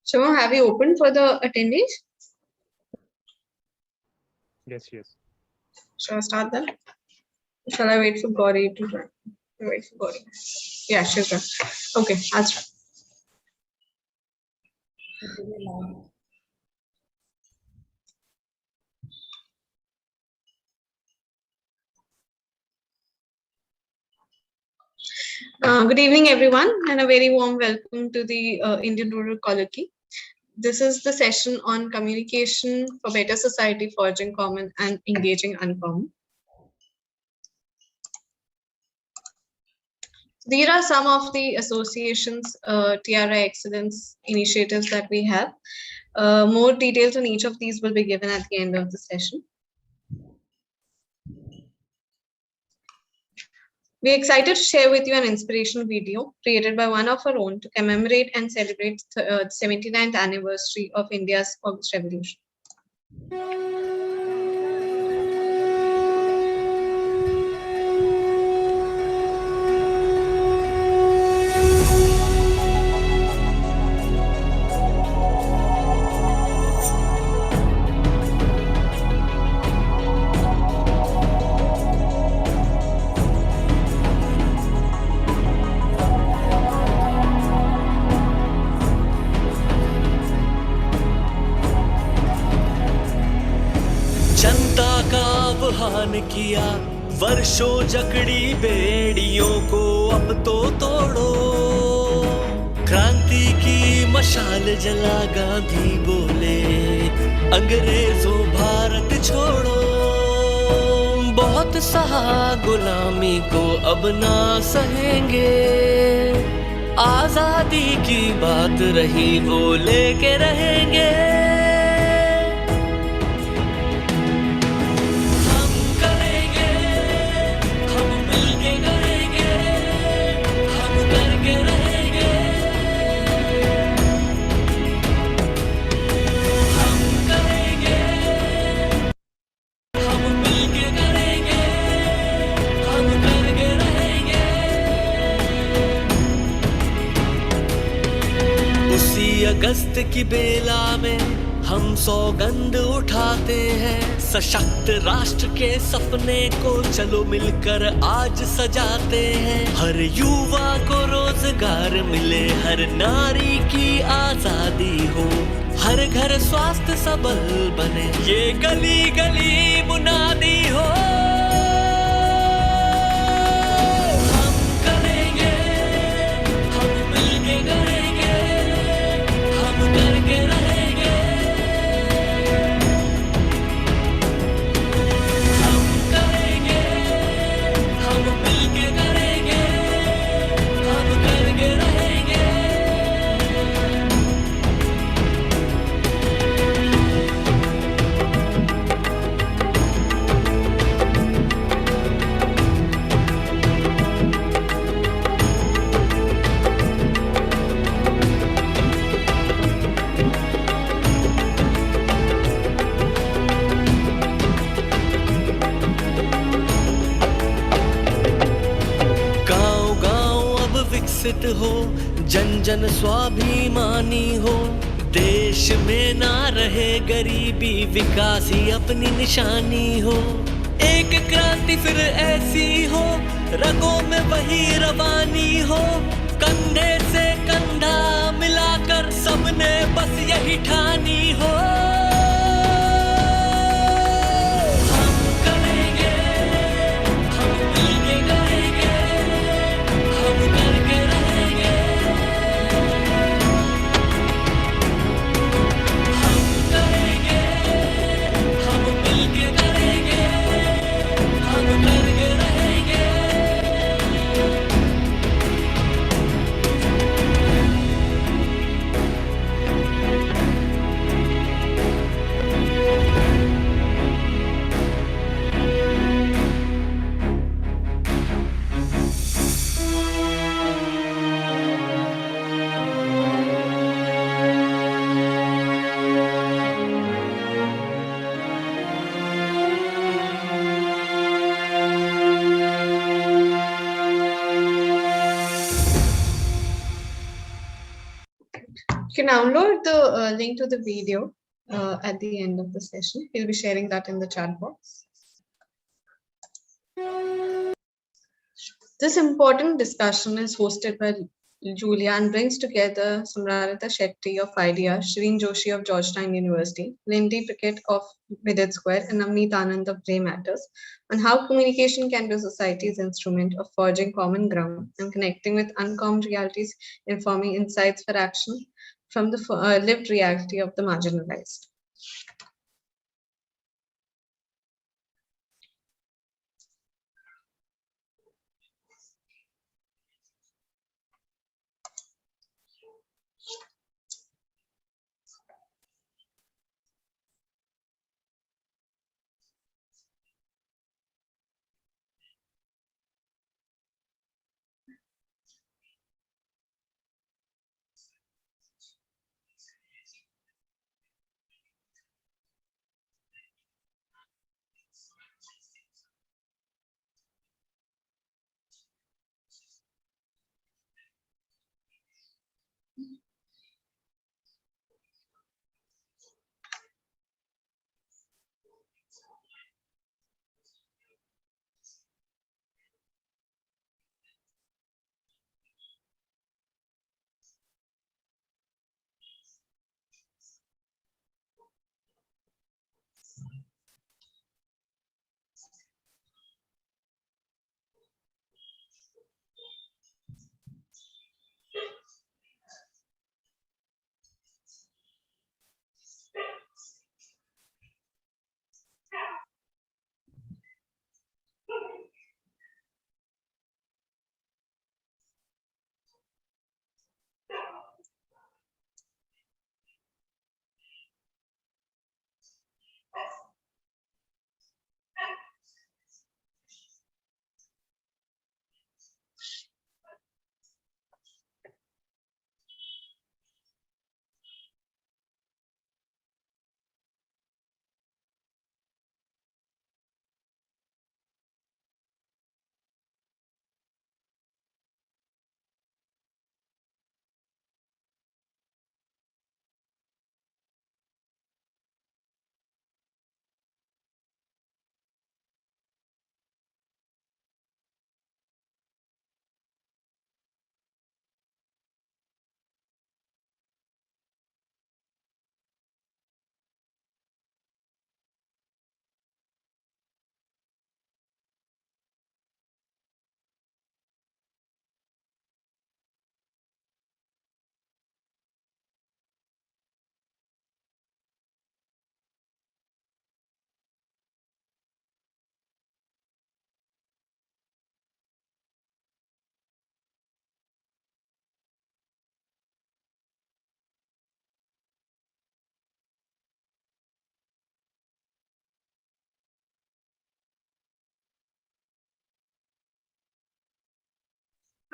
Shama, have you opened for the attendees? Yes, yes. Shall I start then? Shall I wait for Gauri to join? Wait for Gauri. Yeah, she's done. Okay, I'll start. Good evening, everyone, and a very warm welcome to the Indian Rural Colloquy. This is the session on communication for better society, forging common and engaging uncommon. These are some of the associations, TRI excellence initiatives that we have. More details on each of these will be given at the end of the session. We're excited to share with you an inspirational video created by one of our own to commemorate and celebrate the 79th anniversary of India's August Revolution. जनता का आह्वान किया, वर्षों जकड़ी बेड़ियों को अब तो तोड़ो। क्रांति की मशाल जला गांधी बोले, अंग्रेजों भारत छोड़ो। बहुत सहा गुलामी को अब ना सहेंगे, आजादी की बात रही वो लेके रहेंगे। अगस्त की बेला में हम सौगंध उठाते हैं, सशक्त राष्ट्र के सपने को चलो मिलकर आज सजाते हैं। हर युवा को रोजगार मिले, हर नारी की आजादी हो, हर घर स्वास्थ्य सबल बने, ये गली गली मुनादी हो। हो, जन जन स्वाभिमानी हो, देश में ना रहे गरीबी, विकास ही अपनी निशानी हो। एक क्रांति फिर ऐसी हो, रगों में वही रवानी हो, कंधे से कंधा मिलाकर सबने बस यही ठानी हो। You can download the link to the video at the end of the session. We'll be sharing that in the chat box. This important discussion is hosted by Julia and brings together Samrarita Shetty of IDEA, Shireen Joshi of Georgetown University, Lindy Pickett of Vidit Square, and Navneet Anand of Grey Matters on how communication can be society's instrument of forging common ground and connecting with uncommon realities, informing insights for action from the lived reality of the marginalized.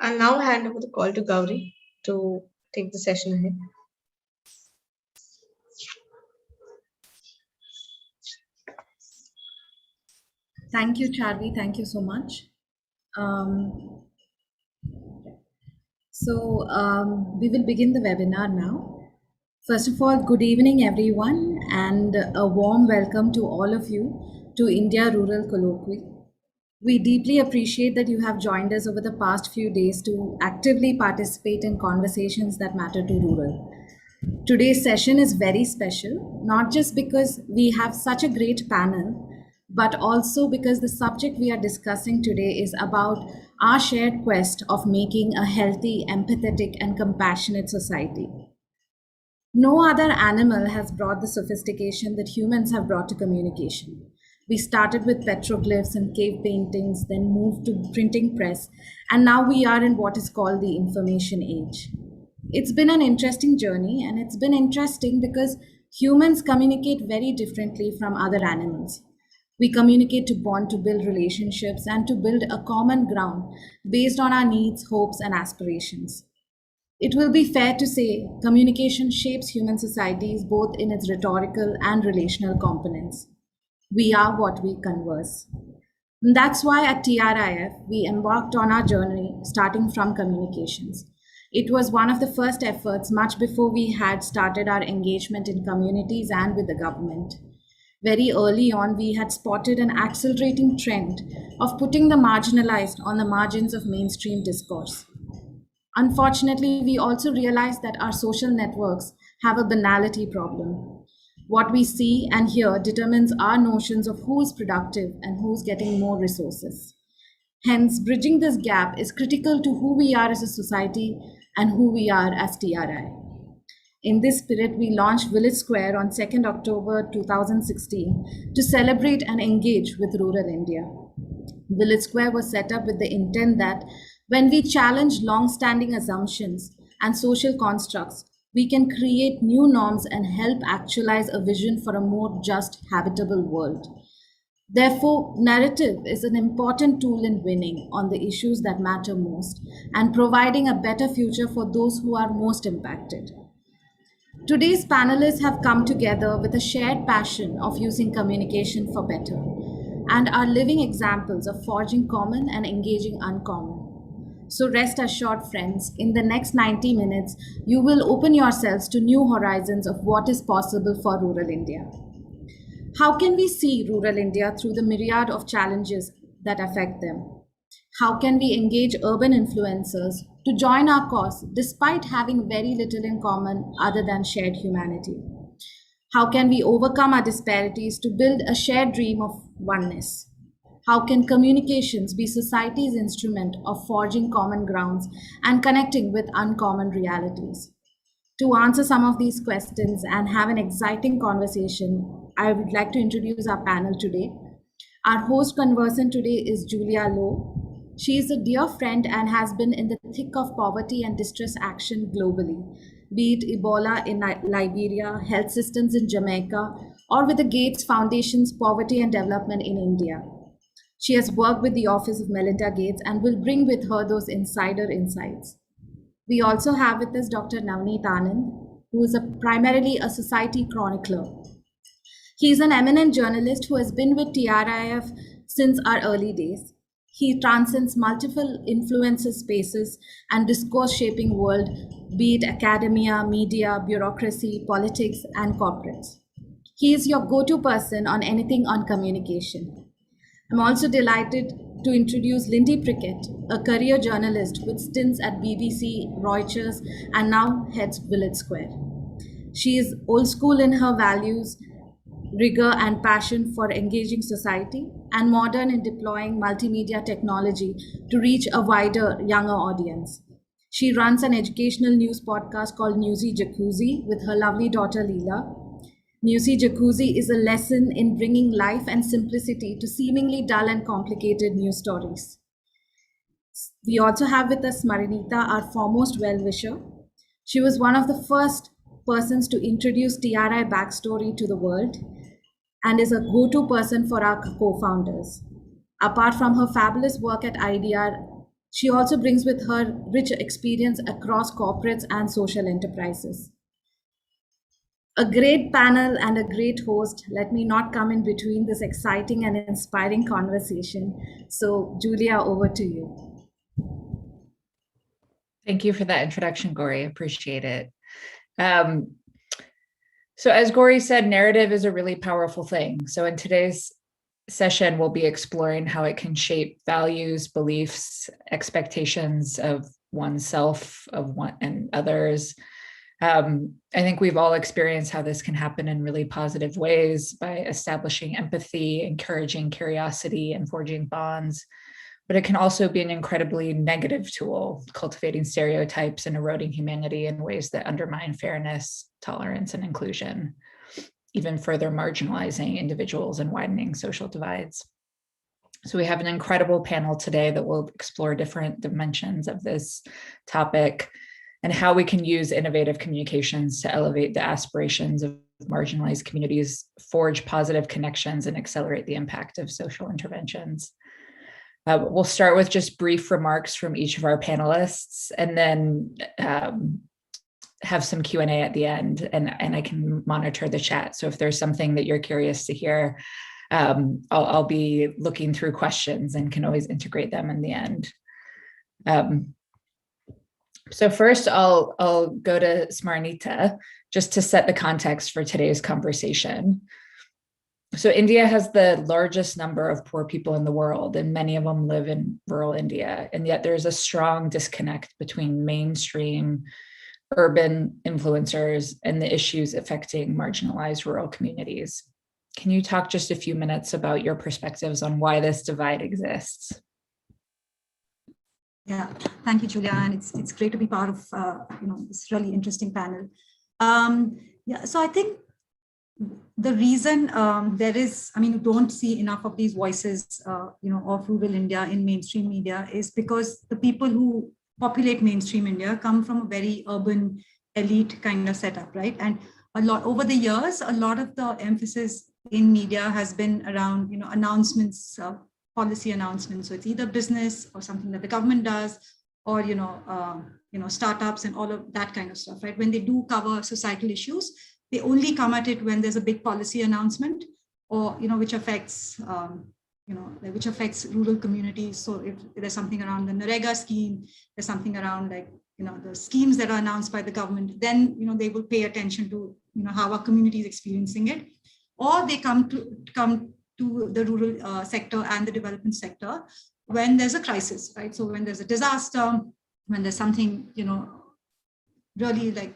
I'll now hand over the call to Gauri to take the session ahead. Thank you, Charvi. Thank you so much. We will begin the webinar now. First of all, good evening, everyone, and a warm welcome to all of you to India Rural Colloquy. We deeply appreciate that you have joined us over the past few days to actively participate in conversations that matter to rural. Today's session is very special, not just because we have such a great panel, but also because the subject we are discussing today is about our shared quest of making a healthy, empathetic, and compassionate society. No other animal has brought the sophistication that humans have brought to communication. We started with petroglyphs and cave paintings, then moved to printing press, and now we are in what is called the information age. It's been an interesting journey, and it's been interesting because humans communicate very differently from other animals. We communicate to bond, to build relationships, and to build a common ground based on our needs, hopes, and aspirations. It will be fair to say communication shapes human societies both in its rhetorical and relational components. We are what we converse. And that's why at TRIF, we embarked on our journey starting from communications. It was one of the first efforts much before we had started our engagement in communities and with the government. Very early on, we had spotted an accelerating trend of putting the marginalized on the margins of mainstream discourse. Unfortunately, we also realized that our social networks have a banality problem. What we see and hear determines our notions of who is productive and who's getting more resources. Hence, bridging this gap is critical to who we are as a society and who we are as TRI. In this spirit, we launched Village Square on 2nd October 2016 to celebrate and engage with rural India. Village Square was set up with the intent that when we challenge long-standing assumptions and social constructs, we can create new norms and help actualize a vision for a more just, habitable world. Therefore, narrative is an important tool in winning on the issues that matter most and providing a better future for those who are most impacted. Today's panelists have come together with a shared passion of using communication for better and are living examples of forging common and engaging uncommon. So rest assured, friends, in the next 90 minutes, you will open yourselves to new horizons of what is possible for rural India. How can we see rural India through the myriad of challenges that affect them? How can we engage urban influencers to join our cause despite having very little in common other than shared humanity? How can we overcome our disparities to build a shared dream of oneness? How can communications be society's instrument of forging common grounds and connecting with uncommon realities? To answer some of these questions and have an exciting conversation, I would like to introduce our panel today. Our host conversant today is Julia Lowe. She is a dear friend and has been in the thick of poverty and distress action globally, be it Ebola in Liberia, health systems in Jamaica, or with the Gates Foundation's Poverty and Development in India. She has worked with the Office of Melinda Gates and will bring with her those insider insights. We also have with us Dr. Navneet Anand, who is primarily a society chronicler. He is an eminent journalist who has been with TRIF since our early days. He transcends multiple influencer spaces and discourse shaping world, be it academia, media, bureaucracy, politics, and corporates. He is your go-to person on anything on communication. I'm also delighted to introduce Lindy Prickett, a career journalist with stints at BBC, Reuters, and now heads Village Square. She is old school in her values, rigor and passion for engaging society, and modern in deploying multimedia technology to reach a wider, younger audience. She runs an educational news podcast called Newsy Jacuzzi with her lovely daughter Leela. Newsy Jacuzzi is a lesson in bringing life and simplicity to seemingly dull and complicated news stories. We also have with us Marinita, our foremost well-wisher. She was one of the first persons to introduce TRI backstory to the world and is a go-to person for our co-founders. Apart from her fabulous work at IDR, she also brings with her rich experience across corporates and social enterprises. A great panel and a great host. Let me not come in between this exciting and inspiring conversation. So, Julia, over to you. Thank you for that introduction, Gauri. Appreciate it. So as Gauri said, narrative is a really powerful thing. So in today's session, we'll be exploring how it can shape values, beliefs, expectations of oneself, of one and others. I think we've all experienced how this can happen in really positive ways by establishing empathy, encouraging curiosity, and forging bonds. But it can also be an incredibly negative tool, cultivating stereotypes and eroding humanity in ways that undermine fairness, tolerance, and inclusion, even further marginalizing individuals and widening social divides. So we have an incredible panel today that will explore different dimensions of this topic and how we can use innovative communications to elevate the aspirations of marginalized communities, forge positive connections, and accelerate the impact of social interventions. We'll start with just brief remarks from each of our panelists, and then have some Q&A at the end, and I can monitor the chat. So if there's something that you're curious to hear, I'll be looking through questions and can always integrate them in the end. So first, I'll go to Smarnita just to set the context for today's conversation. So India has the largest number of poor people in the world, and many of them live in rural India. And yet there's a strong disconnect between mainstream urban influencers and the issues affecting marginalized rural communities. Can you talk just a few minutes about your perspectives on why this divide exists? Yeah, thank you, Julia, and it's great to be part of this really interesting panel. Yeah, so I think the reason there is, you don't see enough of these voices, of rural India in mainstream media is because the people who populate mainstream India come from a very urban elite kind of setup, right? And over the years, a lot of the emphasis in media has been around, announcements, policy announcements. So it's either business or something that the government does, or startups and all of that kind of stuff, right? When they do cover societal issues, they only come at it when there's a big policy announcement, or which affects which affects rural communities. So if there's something around the Narega scheme, there's something around the schemes that are announced by the government, then they will pay attention to how our community is experiencing it, or they come to the rural sector and the development sector when there's a crisis, right? So when there's a disaster, when there's something really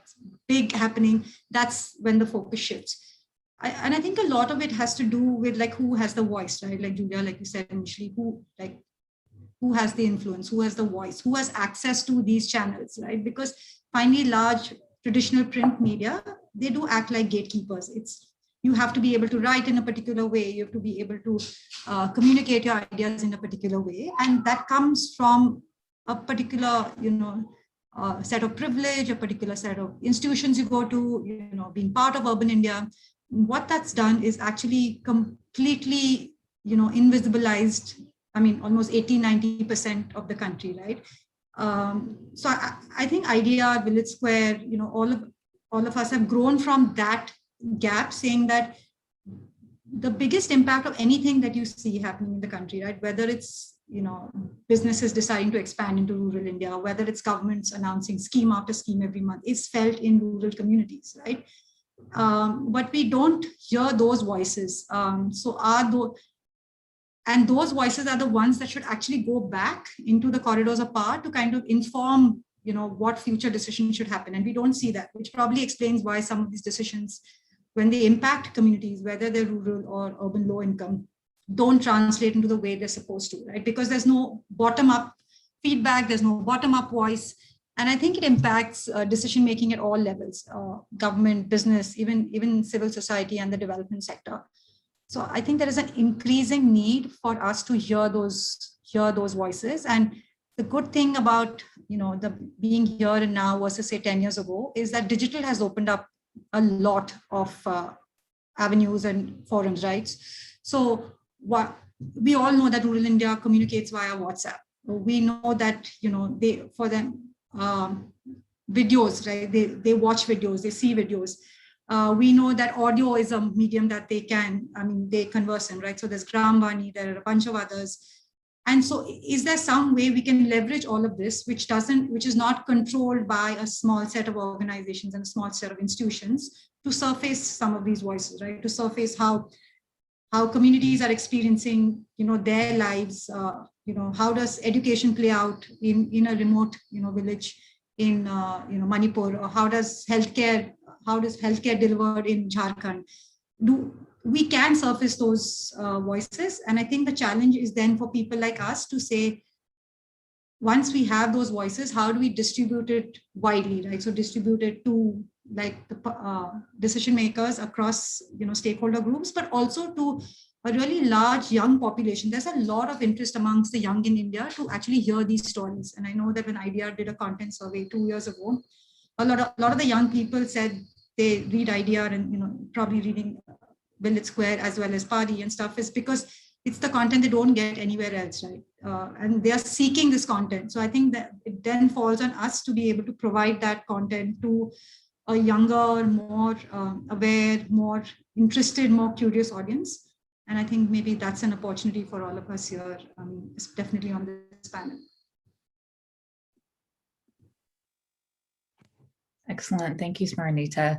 big happening, that's when the focus shifts. And I think a lot of it has to do with who has the voice, right? Like Julia, like you said initially, who has the influence, who has the voice, who has access to these channels, right? Because finally, large traditional print media, they do act like gatekeepers. You have to be able to write in a particular way. You have to be able to communicate your ideas in a particular way. And that comes from a particular, set of privilege, a particular set of institutions you go to, being part of urban India. What that's done is actually completely, invisibilized, almost 80-90% of the country, right? So I think IDEA, Village Square, all of us have grown from that gap, saying that the biggest impact of anything that you see happening in the country, right, whether it's businesses deciding to expand into rural India, whether it's governments announcing scheme after scheme every month, is felt in rural communities, right? But we don't hear those voices. And those voices are the ones that should actually go back into the corridors of power to kind of inform, what future decisions should happen. And we don't see that, which probably explains why some of these decisions, when they impact communities, whether they're rural or urban low income, don't translate into the way they're supposed to, right? Because there's no bottom-up feedback, there's no bottom-up voice. And I think it impacts decision-making at all levels, government, business, even civil society and the development sector. So I think there is an increasing need for us to hear those voices. And the good thing about, the being here and now versus say 10 years ago is that digital has opened up a lot of avenues and forums, right? So we all know that rural India communicates via WhatsApp. We know that, videos, right? They watch videos, they see videos. We know that audio is a medium that they converse in, right? So there's Grambani, there are a bunch of others. And so is there some way we can leverage all of this, which is not controlled by a small set of organizations and a small set of institutions, to surface some of these voices, right? To surface how communities are experiencing, their lives, how does education play out in a remote, village in, Manipur, or how does healthcare delivered in Jharkhand? We can surface those voices. And I think the challenge is then for people like us to say, once we have those voices, how do we distribute it widely, right? So distribute it to the decision makers across, stakeholder groups, but also to a really large young population. There's a lot of interest amongst the young in India to actually hear these stories. And I know that when IDEA did a content survey 2 years ago, a lot of the young people said they read IDEA and, probably reading Village Square as well as Party and stuff, is because it's the content they don't get anywhere else, right? And they are seeking this content. So I think that it then falls on us to be able to provide that content to a younger, more aware, more interested, more curious audience. And I think maybe that's an opportunity for all of us here, definitely on this panel. Excellent. Thank you, Smaranita.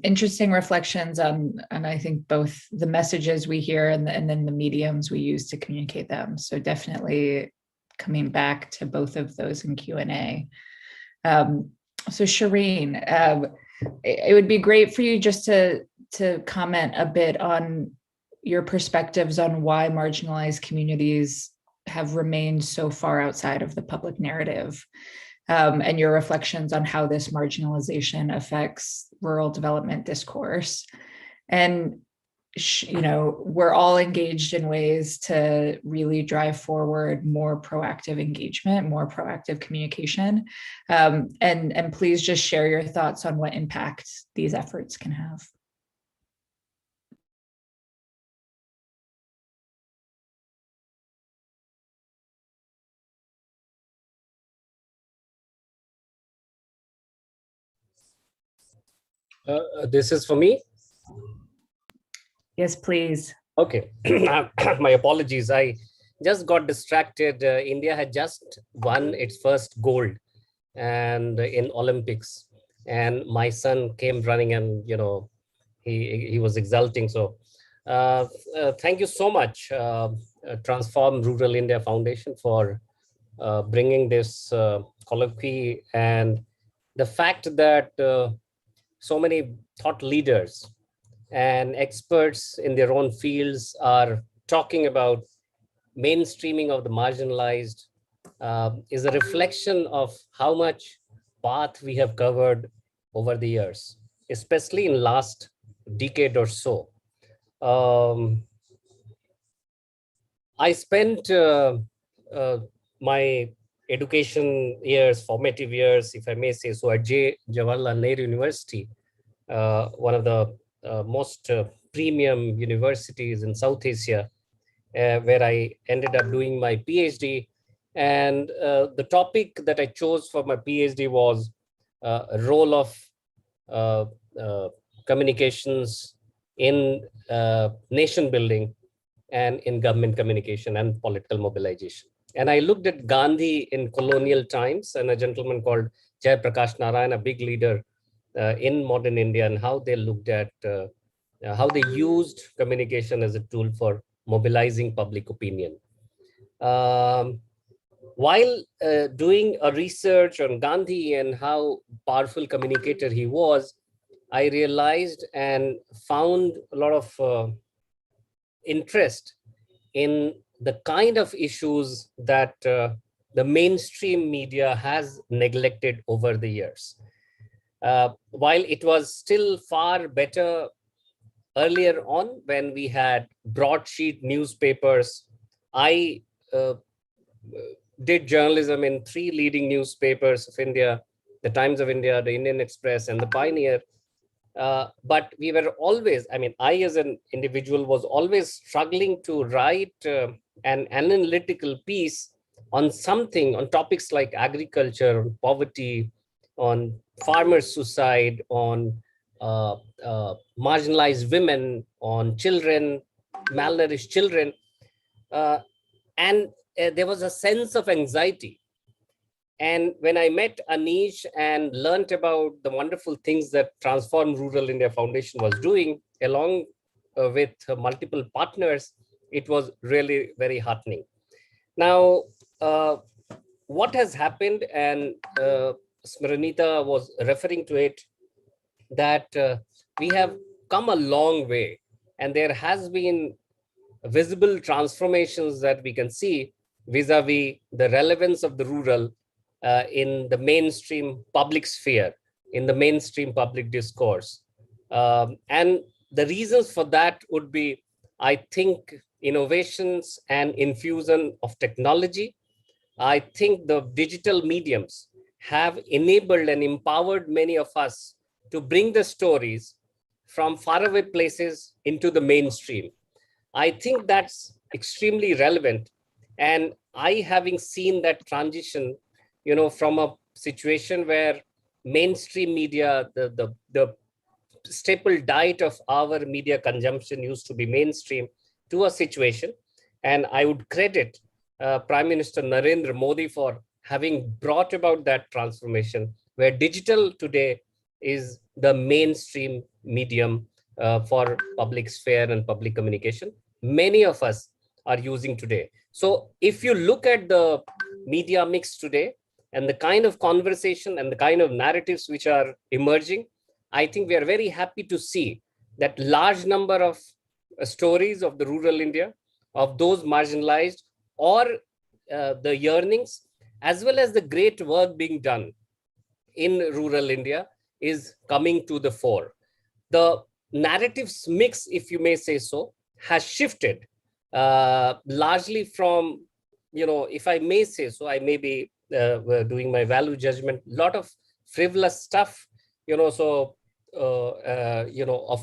Interesting reflections on I think both the messages we hear and then the mediums we use to communicate them. So definitely coming back to both of those in Q&A. So Shireen, it would be great for you just to comment a bit on your perspectives on why marginalized communities have remained so far outside of the public narrative, and your reflections on how this marginalization affects rural development discourse. And we're all engaged in ways to really drive forward more proactive engagement, more proactive communication. And please just share your thoughts on what impact these efforts can have. This is for me? Yes, please. Okay. My apologies. I just got distracted. India had just won its first gold and in Olympics. And my son came running and, he was exulting. So thank you so much, Transform Rural India Foundation, for bringing this colloquy, and the fact that so many thought leaders and experts in their own fields are talking about mainstreaming of the marginalized is a reflection of how much path we have covered over the years, especially in last decade or so. I spent my education years, formative years, if I may say so, at Jawaharlal Nehru University, one of the most premium universities in South Asia, where I ended up doing my PhD. And the topic that I chose for my PhD was role of communications in nation building and in government communication and political mobilization. And I looked at Gandhi in colonial times and a gentleman called Jai Prakash Narayan, a big leader in modern India, and how they looked at how they used communication as a tool for mobilizing public opinion. While doing a research on Gandhi and how powerful communicator he was, I realized and found a lot of interest in the kind of issues that the mainstream media has neglected over the years. While it was still far better earlier on when we had broadsheet newspapers, I did journalism in 3 leading newspapers of India, the Times of India, the Indian Express, and the Pioneer. But we were always, I as an individual was always struggling to write an analytical piece on something, on topics like agriculture, on poverty, on farmer suicide, on marginalized women, on children, malnourished children. And there was a sense of anxiety. And when I met Anish and learned about the wonderful things that Transform Rural India Foundation was doing, along with multiple partners, it was really very heartening. Now, what has happened, and Smaranita was referring to it, that we have come a long way, and there has been visible transformations that we can see vis-a-vis the relevance of the rural in the mainstream public sphere, in the mainstream public discourse. And the reasons for that would be, I think, innovations and infusion of technology. I think the digital mediums have enabled and empowered many of us to bring the stories from faraway places into the mainstream. I think that's extremely relevant. And I, having seen that transition, from a situation where mainstream media, the staple diet of our media consumption used to be mainstream, to a situation, and I would credit Prime Minister Narendra Modi for having brought about that transformation, where digital today is the mainstream medium for public sphere and public communication. Many of us are using today. So if you look at the media mix today and the kind of conversation and the kind of narratives which are emerging, I think we are very happy to see that large number of stories of the rural India, of those marginalized, or the yearnings, as well as the great work being done in rural India is coming to the fore. The narratives mix, if you may say so, has shifted largely from, if I may say so, I may be doing my value judgment, lot of frivolous stuff, of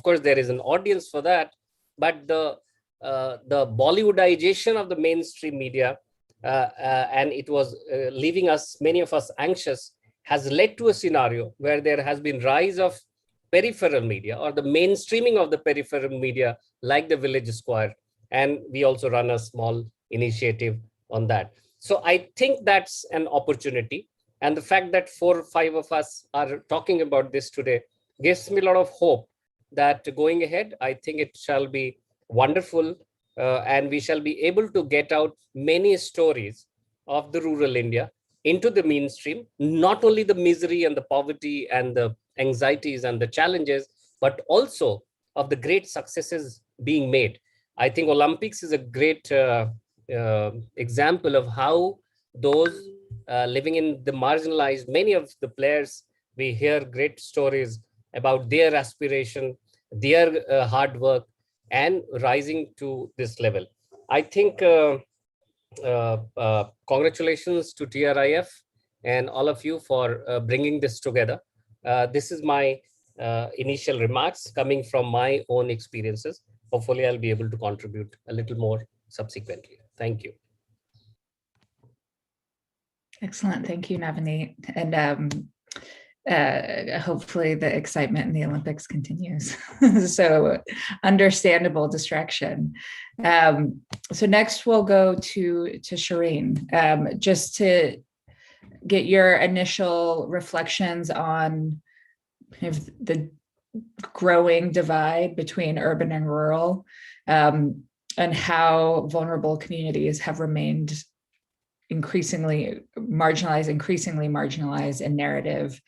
course there is an audience for that, but the Bollywoodization of the mainstream media, and it was leaving us, many of us, anxious, has led to a scenario where there has been rise of peripheral media or the mainstreaming of the peripheral media, like the Village Square. And we also run a small initiative on that. So I think that's an opportunity. And the fact that 4 or 5 of us are talking about this today gives me a lot of hope that going ahead, I think it shall be wonderful, and we shall be able to get out many stories of the rural India into the mainstream, not only the misery and the poverty and the anxieties and the challenges, but also of the great successes being made. I think Olympics is a great example of how those living in the marginalized, many of the players, we hear great stories about their aspiration, their hard work, and rising to this level. I think congratulations to TRIF and all of you for bringing this together. This is my initial remarks coming from my own experiences. Hopefully, I'll be able to contribute a little more subsequently. Thank you. Excellent. Thank you, Navneet. And hopefully the excitement in the Olympics continues. So understandable distraction. So next we'll go to Shireen, just to get your initial reflections on kind of the growing divide between urban and rural, and how vulnerable communities have remained increasingly marginalized in narrative,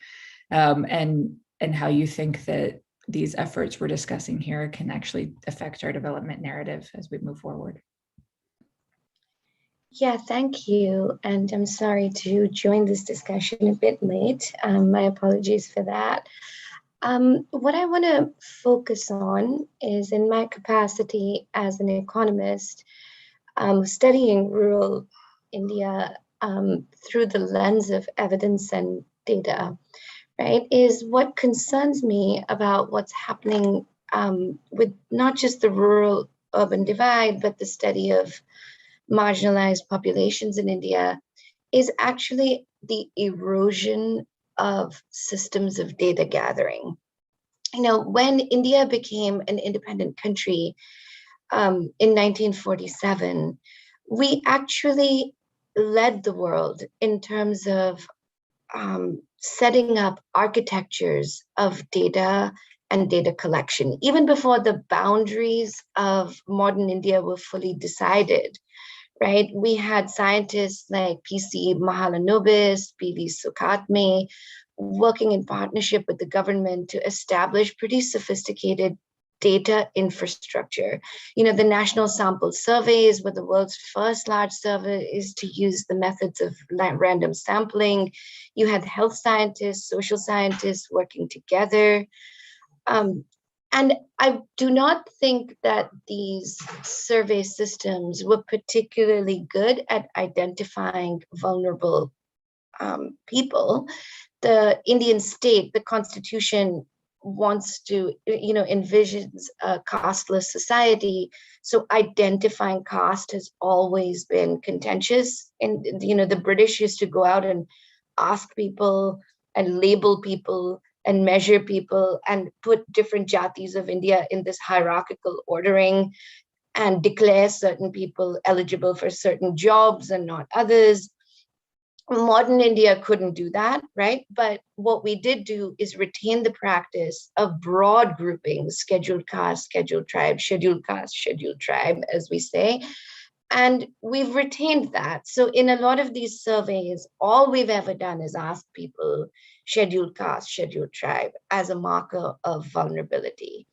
and how you think that these efforts we're discussing here can actually affect our development narrative as we move forward. Yeah, thank you. And I'm sorry to join this discussion a bit late. My apologies for that. What I want to focus on is, in my capacity as an economist, studying rural India through the lens of evidence and data, right, is what concerns me about what's happening with not just the rural-urban divide, but the study of marginalized populations in India, is actually the erosion of systems of data gathering. When India became an independent country in 1947, we actually led the world in terms of setting up architectures of data and data collection, even before the boundaries of modern India were fully decided. Right? We had scientists like P.C. Mahalanobis, P.V. Sukhatme, working in partnership with the government to establish pretty sophisticated data infrastructure. The National Sample Surveys were the world's first large surveys to use the methods of random sampling. You had health scientists, social scientists working together. And I do not think that these survey systems were particularly good at identifying vulnerable people. The Indian state, the constitution, wants to, envisions a casteless society. So identifying caste has always been contentious. And, the British used to go out and ask people and label people and measure people and put different jatis of India in this hierarchical ordering and declare certain people eligible for certain jobs and not others. Modern India couldn't do that, right? But what we did do is retain the practice of broad groupings, scheduled caste, scheduled tribe, scheduled caste, scheduled tribe, as we say. And we've retained that. So in a lot of these surveys, all we've ever done is ask people scheduled caste, scheduled tribe as a marker of vulnerability.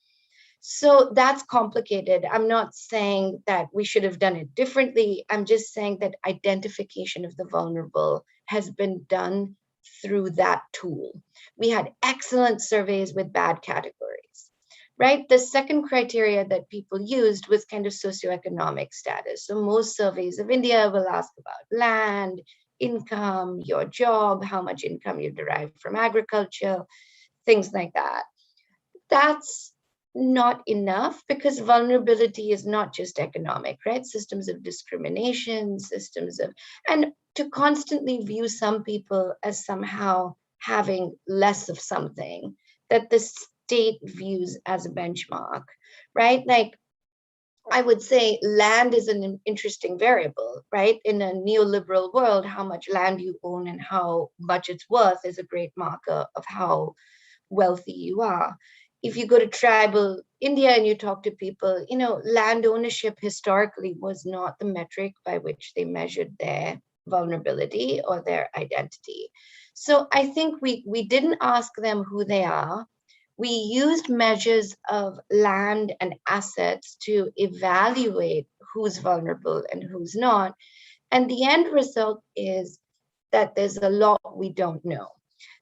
So that's complicated. I'm not saying that we should have done it differently. I'm just saying that identification of the vulnerable has been done through that tool. We had excellent surveys with bad categories, right? The second criteria that people used was kind of socioeconomic status. So most surveys of India will ask about land, income, your job, how much income you derive from agriculture, things like that. That's not enough because vulnerability is not just economic, right? Systems of discrimination, systems of, and to constantly view some people as somehow having less of something that the state views as a benchmark, right? Like, I would say land is an interesting variable, right? In a neoliberal world, how much land you own and how much it's worth is a great marker of how wealthy you are. If you go to tribal India and you talk to people, land ownership historically was not the metric by which they measured their vulnerability or their identity. So I think we didn't ask them who they are. We used measures of land and assets to evaluate who's vulnerable and who's not. And the end result is that there's a lot we don't know,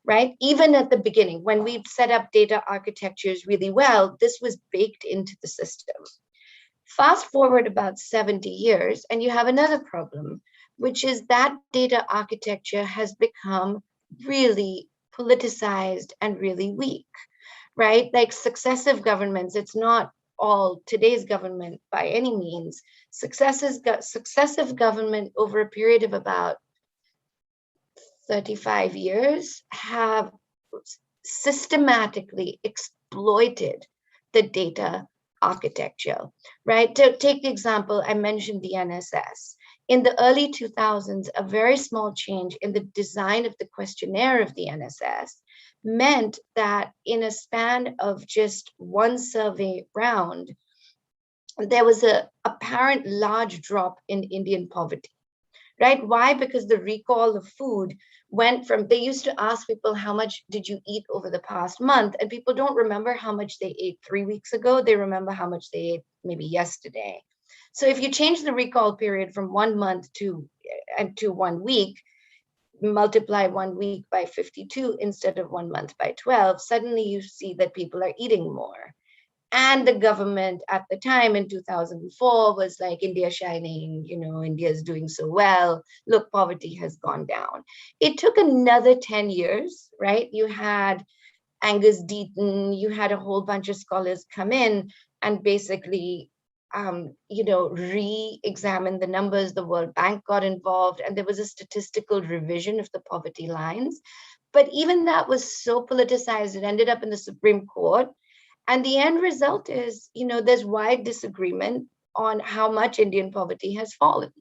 right? Even at the beginning, when we set up data architectures really well, this was baked into the system. Fast forward about 70 years, and you have another problem, which is that data architecture has become really politicized and really weak, right? Like successive governments, it's not all today's government by any means. Successive government over a period of about 35 years have systematically exploited the data architecture, right? To take the example, I mentioned the NSS. In the early 2000s, a very small change in the design of the questionnaire of the NSS meant that in a span of just one survey round, there was an apparent large drop in Indian poverty, right? Why? Because the recall of food went from, they used to ask people, how much did you eat over the past month? And people don't remember how much they ate 3 weeks ago. They remember how much they ate maybe yesterday. So if you change the recall period from 1 month to 1 week, multiply 1 week by 52 instead of 1 month by 12, suddenly you see that people are eating more. And the government at the time in 2004 was like, India shining, India is doing so well. Look, poverty has gone down. It took another 10 years, right? You had Angus Deaton, you had a whole bunch of scholars come in and basically, re-examine the numbers. The World Bank got involved and there was a statistical revision of the poverty lines. But even that was so politicized, it ended up in the Supreme Court. And the end result is, there's wide disagreement on how much Indian poverty has fallen.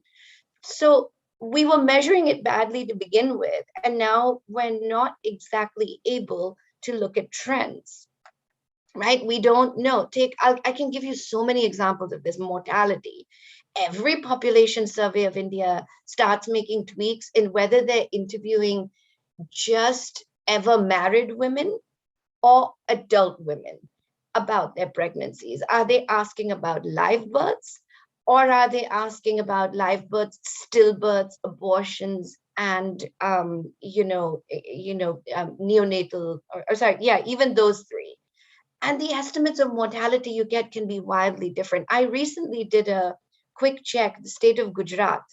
So we were measuring it badly to begin with, and now we're not exactly able to look at trends, right? We don't know. I can give you so many examples of this. Mortality. Every population survey of India starts making tweaks in whether they're interviewing just ever married women or adult women about their pregnancies. Are they asking about live births, or are they asking about live births, stillbirths, abortions, and neonatal, even those three? And the estimates of mortality you get can be wildly different. I recently did a quick check, the state of Gujarat,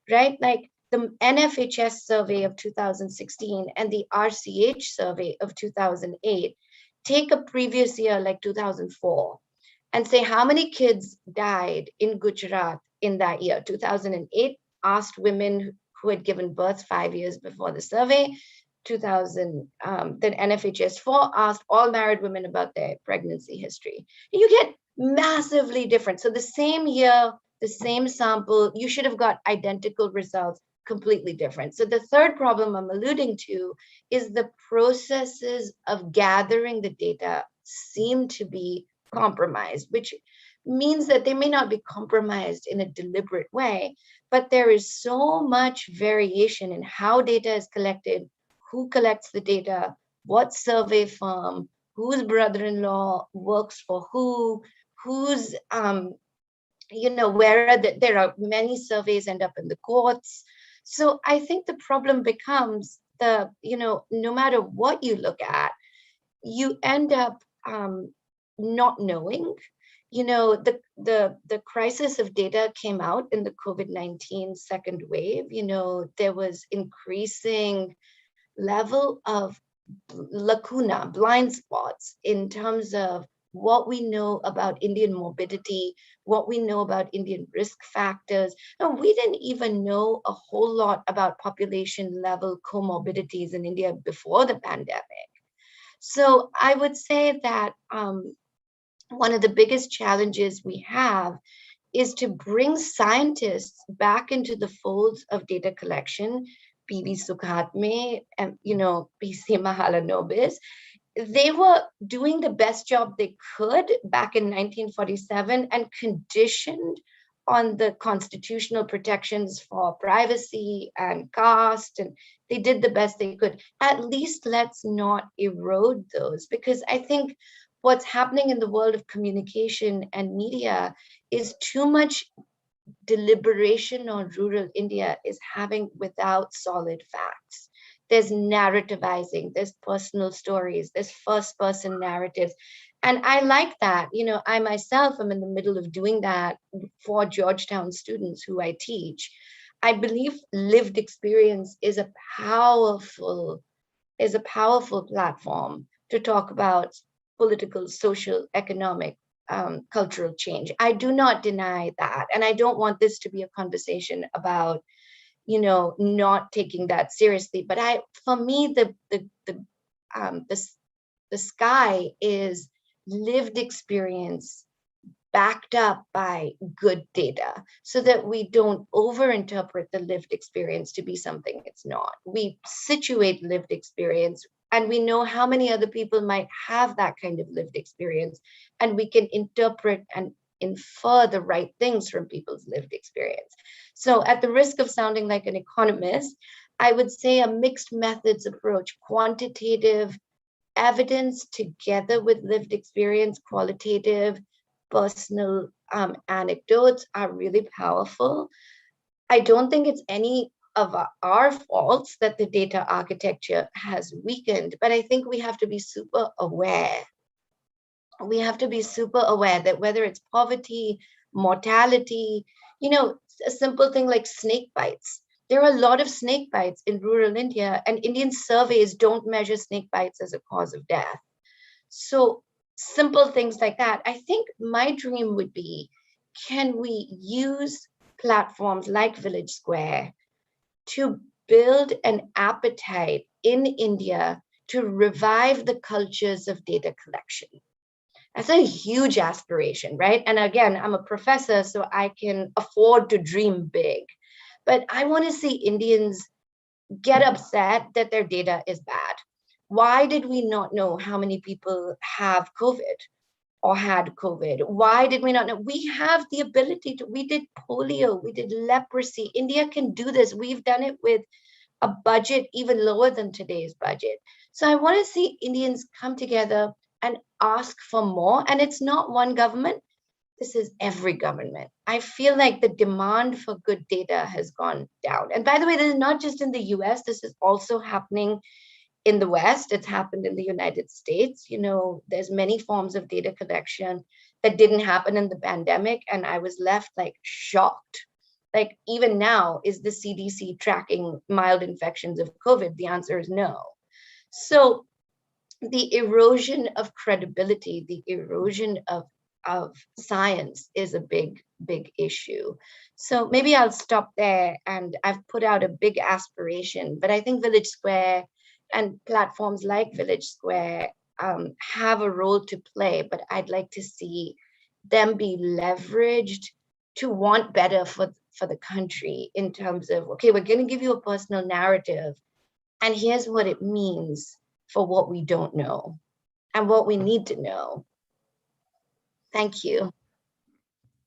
right? Like the NFHS survey of 2016 and the RCH survey of 2008. Take a previous year like 2004 and say how many kids died in Gujarat in that year. 2008 asked women who had given birth 5 years before the survey. Then NFHS 4 asked all married women about their pregnancy history. You get massively different. So the same year, the same sample, you should have got identical results, completely different. So the third problem I'm alluding to is the processes of gathering the data seem to be compromised, which means that they may not be compromised in a deliberate way, but there is so much variation in how data is collected, who collects the data, what survey firm, whose brother-in-law works for who's where there are many surveys end up in the courts. So I think the problem becomes no matter what you look at, you end up not knowing. The crisis of data came out in the COVID-19 second wave. There was increasing level of lacuna, blind spots in terms of what we know about Indian morbidity, what we know about Indian risk factors. And we didn't even know a whole lot about population level comorbidities in India before the pandemic. So I would say that one of the biggest challenges we have is to bring scientists back into the folds of data collection. PV Sukhatme and PC Mahalanobis, they were doing the best job they could back in 1947 and conditioned on the constitutional protections for privacy and caste, and they did the best they could. At least let's not erode those, because I think what's happening in the world of communication and media is too much deliberation on rural India is having without solid facts. There's narrativizing, there's personal stories, there's first person narratives. And I like that. I myself am in the middle of doing that for Georgetown students who I teach. I believe lived experience is a powerful platform to talk about political, social, economic, cultural change. I do not deny that. And I don't want this to be a conversation about, not taking that seriously. But for me, the sky is lived experience backed up by good data, so that we don't overinterpret the lived experience to be something it's not. We situate lived experience, and we know how many other people might have that kind of lived experience, and we can interpret and infer the right things from people's lived experience. So at the risk of sounding like an economist, I would say a mixed methods approach, quantitative evidence together with lived experience, qualitative, personal anecdotes are really powerful. I don't think it's any of our faults that the data architecture has weakened, but I think we have to be super aware. We have to be super aware that whether it's poverty, mortality, a simple thing like snake bites. There are a lot of snake bites in rural India, and Indian surveys don't measure snake bites as a cause of death. So simple things like that. I think my dream would be, can we use platforms like Village Square to build an appetite in India to revive the cultures of data collection? That's a huge aspiration, right? And again, I'm a professor, so I can afford to dream big. But I want to see Indians get upset that their data is bad. Why did we not know how many people have COVID or had COVID? Why did we not know? We have the ability to. We did polio, we did leprosy. India can do this. We've done it with a budget even lower than today's budget. So I want to see Indians come together and ask for more. And it's not one government. This is every government. I feel like the demand for good data has gone down. And by the way, this is not just in the US, this is also happening in the West. It's happened in the United States. There's many forms of data collection that didn't happen in the pandemic. And I was left like shocked. Like even now, is the CDC tracking mild infections of COVID? The answer is no. So the erosion of credibility, the erosion of science is a big, big issue. So maybe I'll stop there, and I've put out a big aspiration, but I think Village Square and platforms like Village Square have a role to play, but I'd like to see them be leveraged to want better for the country in terms of, okay, we're going to give you a personal narrative, and here's what it means for what we don't know and what we need to know. Thank you.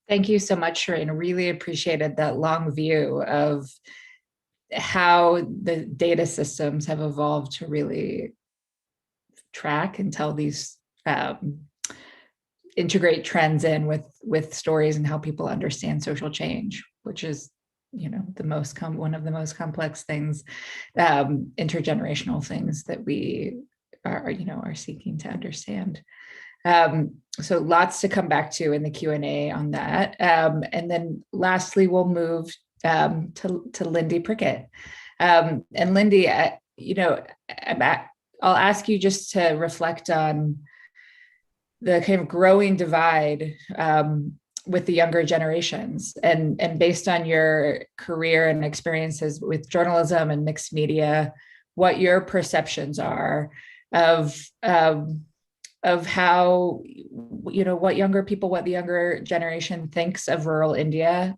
Thank you so much, Shireen. Really appreciated that long view of how the data systems have evolved to really track and tell these integrate trends in with stories and how people understand social change, which is, you know, one of the most complex things, intergenerational things that we are seeking to understand. So lots to come back to in the Q&A on that. And then lastly, we'll move to Lindy Prickett. And Lindy, I'll ask you just to reflect on the kind of growing divide with the younger generations, and based on your career and experiences with journalism and mixed media, what your perceptions are of how, what the younger generation thinks of rural India,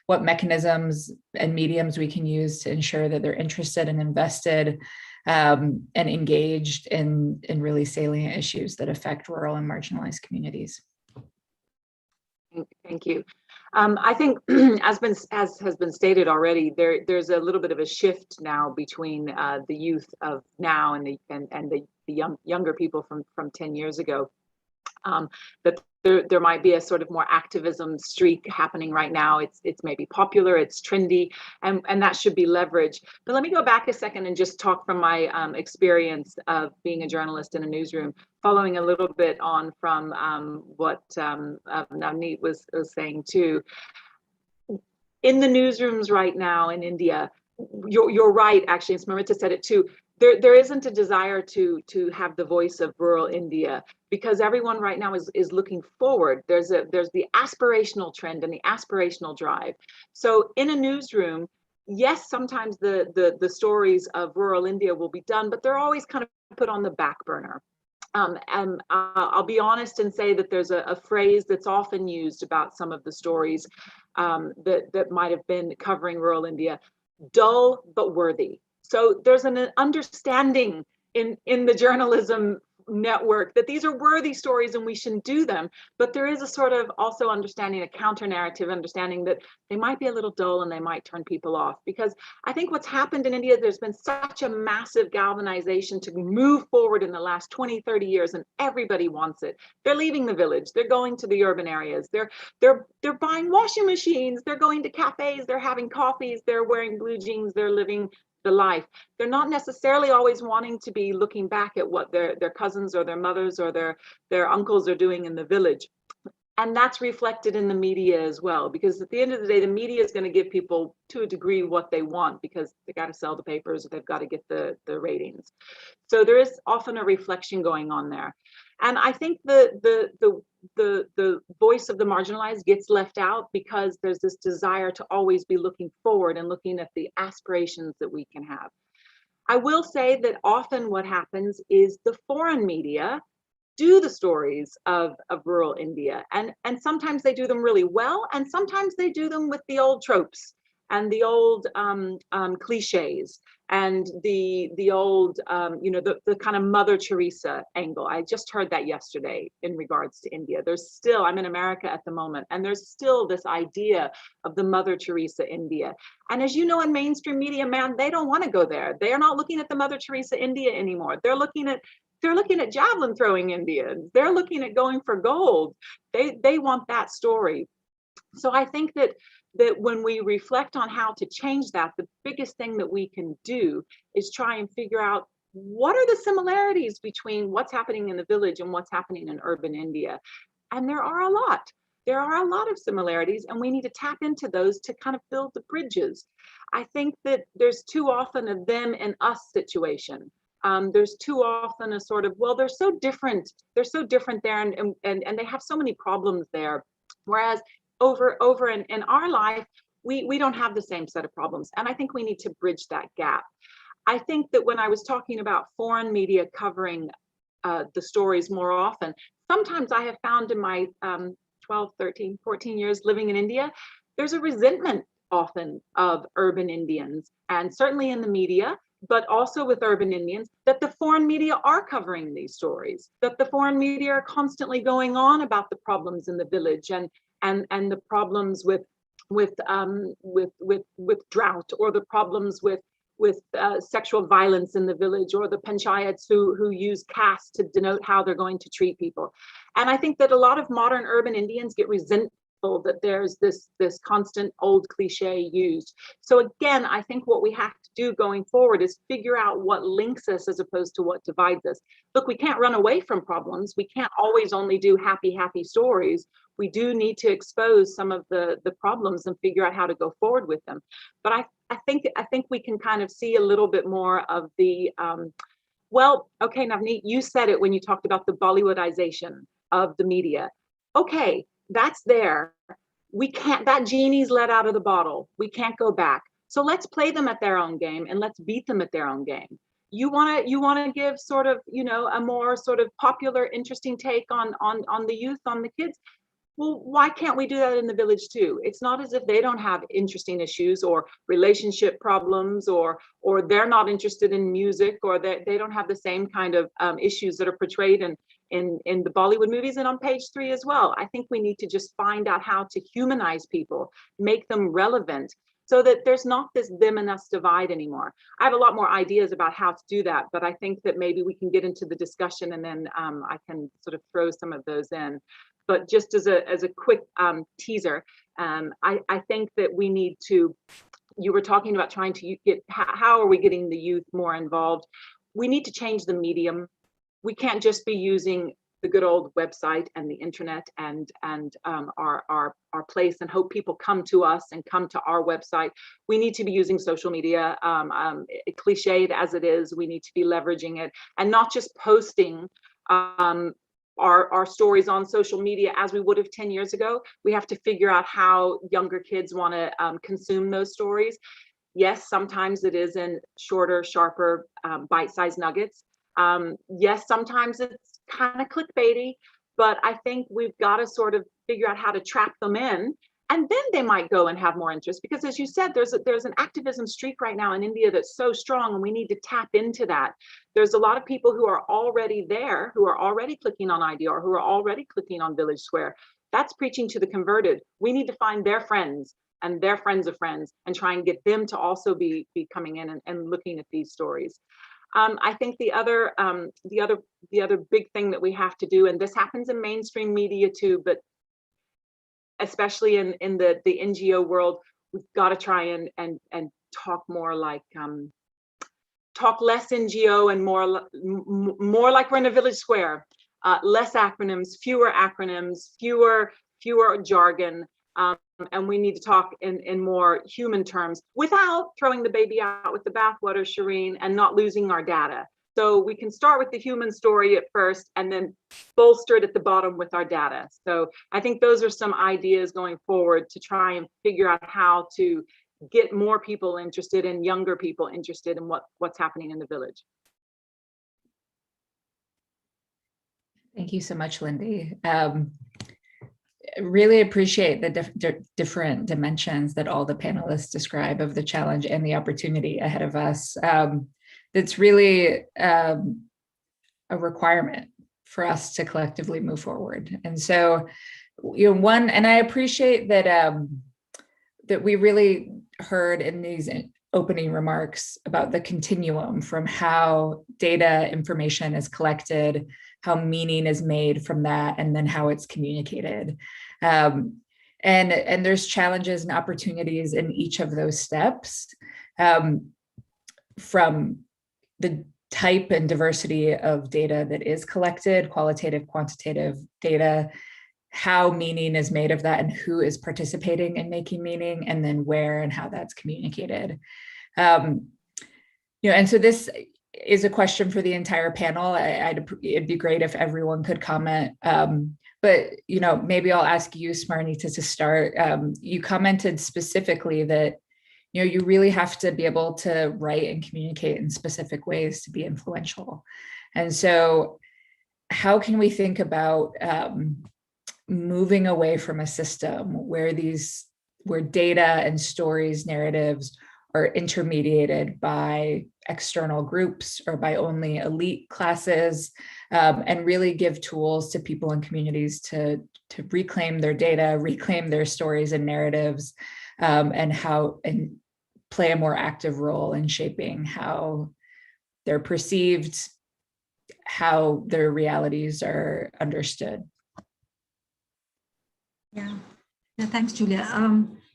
what mechanisms and mediums we can use to ensure that they're interested and invested and engaged in really salient issues that affect rural and marginalized communities. Thank you. I think, as has been stated already, there's a little bit of a shift now between the youth of now and the younger people from 10 years ago. That there might be a sort of more activism streak happening right now. It's maybe popular, it's trendy, and that should be leveraged. But let me go back a second and just talk from my experience of being a journalist in a newsroom, following a little bit on from what Navneet was saying too. In the newsrooms right now in India, you're right, actually, and Smriti said it too, there isn't a desire to have the voice of rural India, because everyone right now is looking forward. There's the aspirational trend and the aspirational drive. So in a newsroom, yes, sometimes the stories of rural India will be done, but they're always kind of put on the back burner. And I'll be honest and say that there's a phrase that's often used about some of the stories that might have been covering rural India: dull but worthy. So there's an understanding in the journalism network that these are worthy stories and we shouldn't do them. But there is a sort of also understanding, a counter narrative understanding, that they might be a little dull and they might turn people off. Because I think what's happened in India, there's been such a massive galvanization to move forward in the last 20, 30 years, and everybody wants it. They're leaving the village, they're going to the urban areas, they're buying washing machines, they're going to cafes, they're having coffees, they're wearing blue jeans, they're living the life. They're not necessarily always wanting to be looking back at what their cousins or their mothers or their uncles are doing in the village. And that's reflected in the media as well, because at the end of the day, the media is going to give people, to a degree, what they want, because they got to sell the papers, or they've got to get the ratings. So there is often a reflection going on there. And I think the voice of the marginalized gets left out because there's this desire to always be looking forward and looking at the aspirations that we can have. I will say that often what happens is the foreign media do the stories of rural India, and sometimes they do them really well, and sometimes they do them with the old tropes and the old cliches and the old the kind of Mother Teresa angle. I just heard that yesterday in regards to India. There's still, I'm in America at the moment, and there's still this idea of the Mother Teresa India. And as you know, in mainstream media, man, they don't want to go there. They are not looking at the Mother Teresa India anymore. They're looking at javelin throwing India. They're looking at going for gold. They want that story. So I think that when we reflect on how to change that, the biggest thing that we can do is try and figure out what are the similarities between what's happening in the village and what's happening in urban India. And there are a lot. There are a lot of similarities, and we need to tap into those to kind of build the bridges. I think that there's too often a them and us situation. There's too often a sort of, well, they're so different there, and they have so many problems there. Whereas over in our life, we don't have the same set of problems. And I think we need to bridge that gap. I think that when I was talking about foreign media covering the stories more often, sometimes I have found in my 12, 13, 14 years living in India, there's a resentment often of urban Indians, and certainly in the media, but also with urban Indians, that the foreign media are covering these stories, that the foreign media are constantly going on about the problems in the village and the problems with drought, or the problems with sexual violence in the village, or the panchayats who use caste to denote how they're going to treat people. And I think that a lot of modern urban Indians get resentful that there's this constant old cliche used. So again, I think what we have to do going forward is figure out what links us as opposed to what divides us. Look, we can't run away from problems. We can't always only do happy stories. We do need to expose some of the problems and figure out how to go forward with them. But I think we can kind of see a little bit more of the well, okay, Navneet, you said it when you talked about the Bollywoodization of the media. Okay, that's there. We can't, that genie's let out of the bottle. We can't go back. So let's play them at their own game, and let's beat them at their own game. You want to give sort of, you know, a more sort of popular, interesting take on the youth, on the kids. Well, why can't we do that in the village too? It's not as if they don't have interesting issues or relationship problems, or they're not interested in music, or they don't have the same kind of issues that are portrayed in the Bollywood movies and on page 3 as well. I think we need to just find out how to humanize people, make them relevant, so that there's not this them and us divide anymore. I have a lot more ideas about how to do that, but I think that maybe we can get into the discussion, and then I can sort of throw some of those in. But just as a quick teaser, I think that we need to, you were talking about trying to get, how are we getting the youth more involved? We need to change the medium. We can't just be using the good old website and the internet and our place and hope people come to us and come to our website. We need to be using social media, cliched as it is. We need to be leveraging it, and not just posting our stories on social media as we would have 10 years ago. We have to figure out how younger kids want to consume those stories. Yes, sometimes it is in shorter, sharper, bite-sized nuggets. Yes, sometimes it's kind of clickbaity, but I think we've got to sort of figure out how to trap them in, and then they might go and have more interest. Because as you said, there's an activism streak right now in India that's so strong, and we need to tap into that. There's a lot of people who are already there, who are already clicking on ID, or who are already clicking on Village Square. That's preaching to the converted. We need to find their friends and their friends of friends and try and get them to also be coming in and looking at these stories. I think the other big thing that we have to do, and this happens in mainstream media too, but especially in the NGO world, we've got to try and talk more like, talk less NGO and more like we're in a village square. Less acronyms, fewer jargon. And we need to talk in more human terms without throwing the baby out with the bathwater, Shireen, and not losing our data. So we can start with the human story at first and then bolster it at the bottom with our data. So I think those are some ideas going forward to try and figure out how to get more people interested, and younger people interested in what's happening in the village. Thank you so much, Lindy. Really appreciate the different dimensions that all the panelists describe of the challenge and the opportunity ahead of us. It's really a requirement for us to collectively move forward. And so, you know, and I appreciate that that we really heard in these opening remarks about the continuum from how data information is collected, how meaning is made from that, and then how it's communicated. And there's challenges and opportunities in each of those steps, from the type and diversity of data that is collected, qualitative, quantitative data, how meaning is made of that and who is participating in making meaning, and then where and how that's communicated. You know, and so this is a question for the entire panel. It'd be great if everyone could comment. But, you know, maybe I'll ask you, Smarnita, to start. You commented specifically that, you know, you really have to be able to write and communicate in specific ways to be influential. And so how can we think about moving away from a system where these where data and stories, narratives are intermediated by external groups or by only elite classes, and really give tools to people and communities to reclaim their data, reclaim their stories and narratives, and play a more active role in shaping how they're perceived, how their realities are understood. Yeah, yeah, thanks, Julia.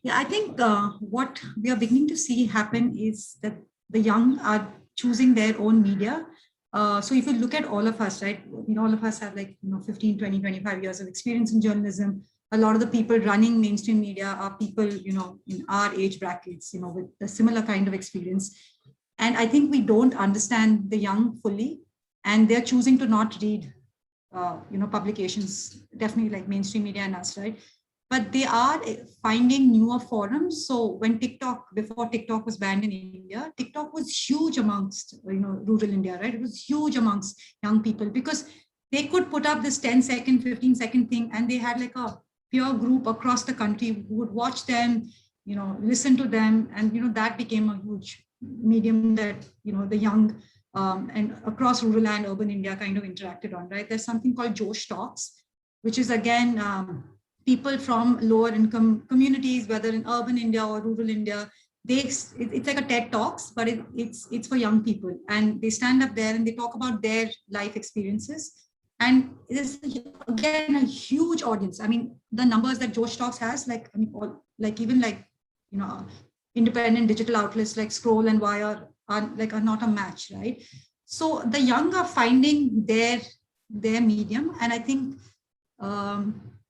Yeah, I think what we are beginning to see happen is that the young are choosing their own media. So if you look at all of us, right, all of us have 15, 20, 25 years of experience in journalism. A lot of the people running mainstream media are people, in our age brackets, with a similar kind of experience. And I think we don't understand the young fully, and they're choosing to not read publications, definitely like mainstream media and us, right? But they are finding newer forums. So when before TikTok was banned in India, TikTok was huge amongst, rural India, right? It was huge amongst young people because they could put up this 10-second, 15-second thing, and they had like a peer group across the country who would watch them, listen to them. And, that became a huge medium that, the young and across rural and urban India kind of interacted on, right? There's something called Josh Talks, which is again, people from lower income communities, whether in urban India or rural India, it's like a TED Talks, but it's for young people. And they stand up there and they talk about their life experiences. And it is, again, a huge audience. I mean, the numbers that Josh Talks has, independent digital outlets like Scroll and Wire are not a match, right? So the young are finding their medium, and I think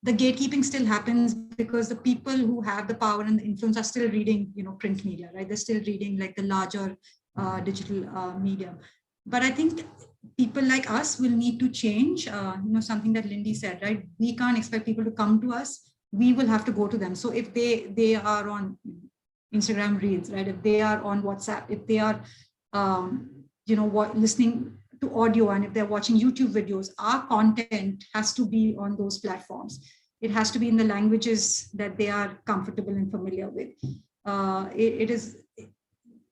the gatekeeping still happens because the people who have the power and the influence are still reading, print media, right? They're still reading like the larger digital medium. But I think people like us will need to change. Something that Lindy said, right? We can't expect people to come to us. We will have to go to them. So if they are on Instagram Reels, right? If they are on WhatsApp, if they are, listening to audio, and if they're watching YouTube videos, our content has to be on those platforms. It has to be in the languages that they are comfortable and familiar with.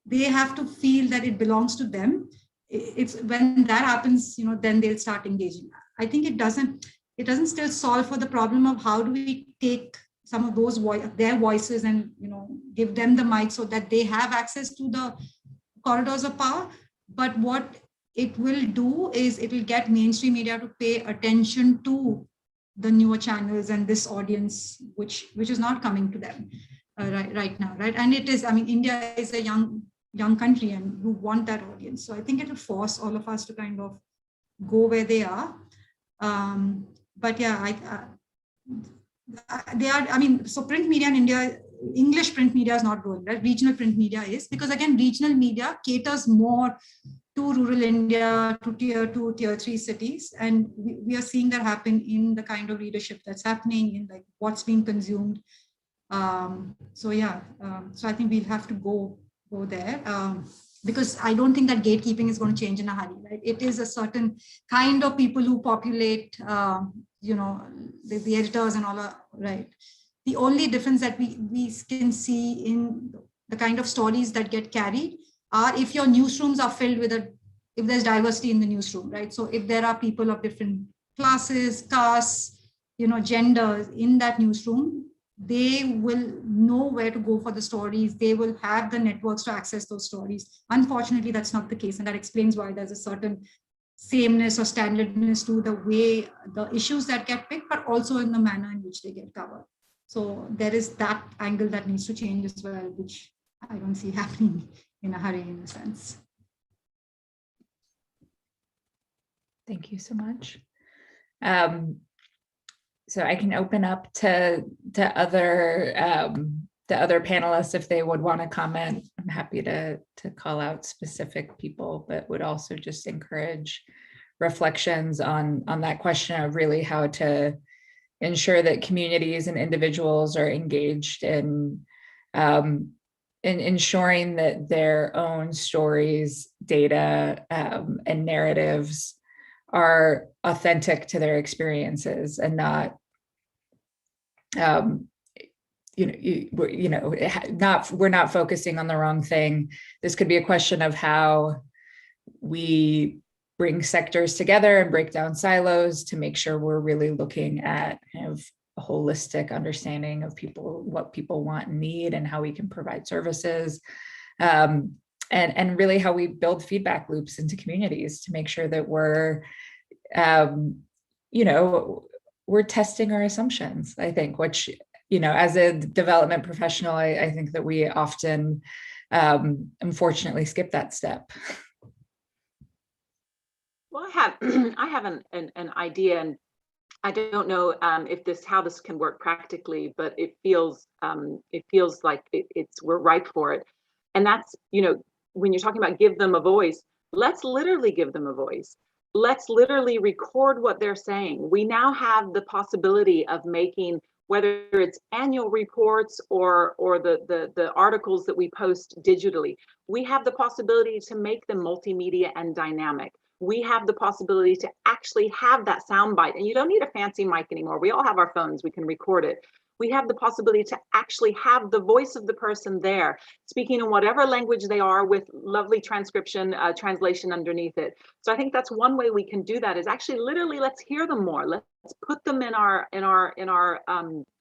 They have to feel that it belongs to them. It's when that happens, then they'll start engaging. I think it doesn't still solve for the problem of how do we take some of those their voices and give them the mic so that they have access to the corridors of power. But what it will do is it will get mainstream media to pay attention to the newer channels and this audience, which is not coming to them right now, right? And it is, I mean, India is a young country, and you want that audience. So I think it will force all of us to kind of go where they are. But yeah, they are, I mean, so print media in India, English print media is not growing, right? Regional print media is, because again, regional media caters more to rural India, to tier 2, tier 3 cities. And we are seeing that happen in the kind of readership that's happening, in like what's being consumed. So yeah, so I think we'll have to go there, because I don't think that gatekeeping is going to change in a hurry, right? It is a certain kind of people who populate, the editors and all, right? The only difference that we can see in the kind of stories that get carried are if your newsrooms are filled with if there's diversity in the newsroom, right? So if there are people of different classes, castes, genders in that newsroom, they will know where to go for the stories. They will have the networks to access those stories. Unfortunately, that's not the case. And that explains why there's a certain sameness or standardness to the way the issues that get picked, but also in the manner in which they get covered. So there is that angle that needs to change as well, which I don't see happening in a hurry, in a sense. Thank you so much. So I can open up to other panelists if they would want to comment. I'm happy to call out specific people, but would also just encourage reflections on that question of really how to ensure that communities and individuals are engaged in ensuring that their own stories, data, and narratives are authentic to their experiences and not we're not focusing on the wrong thing. This could be a question of how we bring sectors together and break down silos to make sure we're really looking at kind of a holistic understanding of what people want and need, and how we can provide services, and really how we build feedback loops into communities to make sure that we're testing our assumptions, I think, which, as a development professional, I think that we often unfortunately skip that step. Well, I have an idea, and I don't know how this can work practically, but it feels like we're ripe for it. And that's, when you're talking about give them a voice, let's literally give them a voice. Let's literally record what they're saying. We now have the possibility of making, whether it's annual reports or the articles that we post digitally, we have the possibility to make them multimedia and dynamic. We have the possibility to actually have that soundbite, and you don't need a fancy mic anymore. We all have our phones, we can record it. We have the possibility to actually have the voice of the person there, speaking in whatever language they are, with lovely transcription, translation underneath it. So I think that's one way we can do that, is actually literally, let's hear them more. Let's put them in our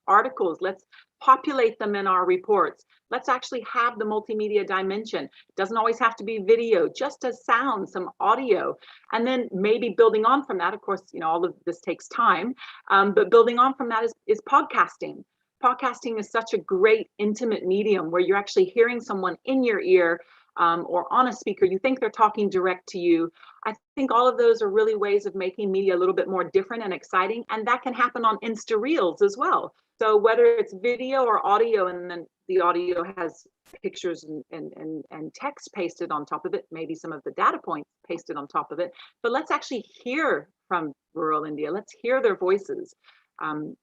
articles. Let's populate them in our reports. Let's actually have the multimedia dimension. It doesn't always have to be video, just a sound, some audio. And then maybe building on from that, of course, all of this takes time, but building on from that is podcasting. Podcasting is such a great intimate medium where you're actually hearing someone in your ear, or on a speaker. You think they're talking direct to you. I think all of those are really ways of making media a little bit more different and exciting. And that can happen on Insta Reels as well. So whether it's video or audio, and then the audio has pictures and text pasted on top of it, maybe some of the data points pasted on top of it, but let's actually hear from rural India. Let's hear their voices. I'm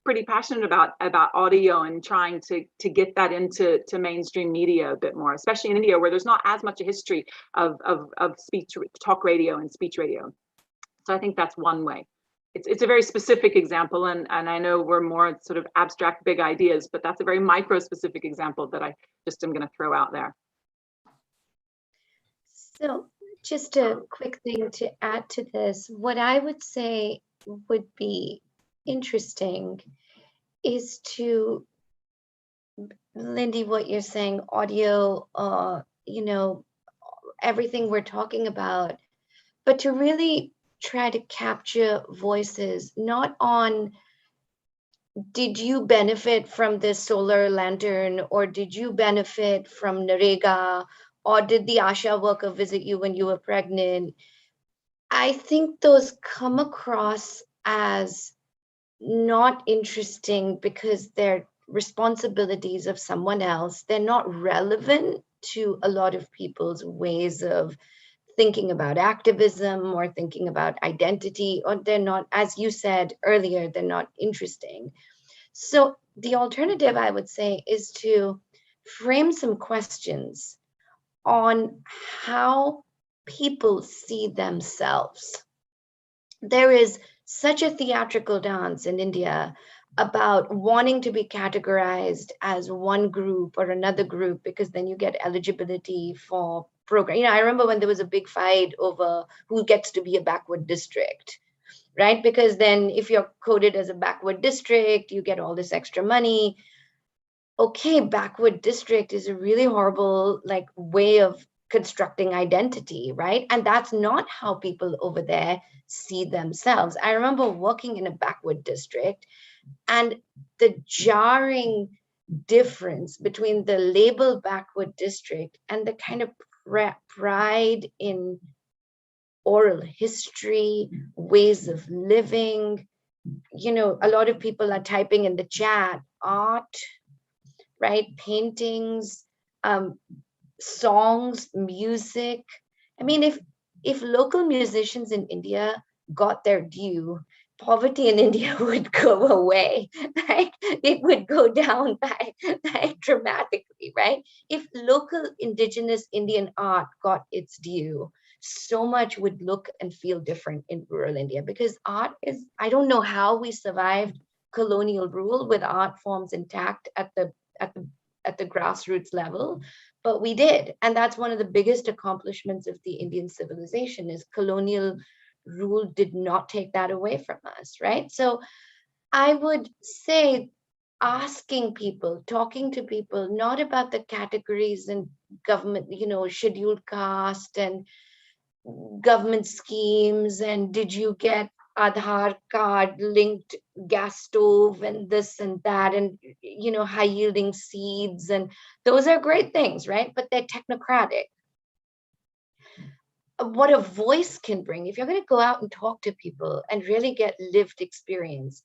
pretty passionate about audio and trying to get that into mainstream media a bit more, especially in India, where there's not as much a history of speech, talk radio and speech radio. So I think that's one way. It's a very specific example, and I know we're more sort of abstract big ideas, but that's a very micro specific example that I just am going to throw out there. So just a quick thing to add to this, what I would say would be interesting is to, Lindy, what you're saying, audio, everything we're talking about, but to really try to capture voices, not on, did you benefit from this solar lantern, or did you benefit from Narega, or did the Asha worker visit you when you were pregnant? I think those come across as not interesting because they're responsibilities of someone else. They're not relevant to a lot of people's ways of thinking about activism or thinking about identity, or they're not, as you said earlier, they're not interesting. So the alternative, I would say, is to frame some questions on how people see themselves. There is such a theatrical dance in India about wanting to be categorized as one group or another group, because then you get eligibility for program. I remember when there was a big fight over who gets to be a backward district, right? Because then if you're coded as a backward district, you get all this extra money. Okay, backward district is a really horrible way of constructing identity, right? And that's not how people over there see themselves. I remember working in a backward district, and the jarring difference between the label backward district and the kind of pride in oral history, ways of living. A lot of people are typing in the chat, art, right? Paintings, songs, music. I mean, if local musicians in India got their due, poverty in India would go away, right? It would go down by dramatically, right? If local indigenous Indian art got its due, so much would look and feel different in rural India, because art is, I don't know how we survived colonial rule with art forms intact at the grassroots level, but we did. And that's one of the biggest accomplishments of the Indian civilization, is colonial rule did not take that away from us, right? So I would say asking people, talking to people, not about the categories and government, scheduled caste and government schemes, and did you get Aadhaar card linked gas stove and this and that, and high yielding seeds, and those are great things, right? But they're technocratic. What a voice can bring, if you're going to go out and talk to people and really get lived experience,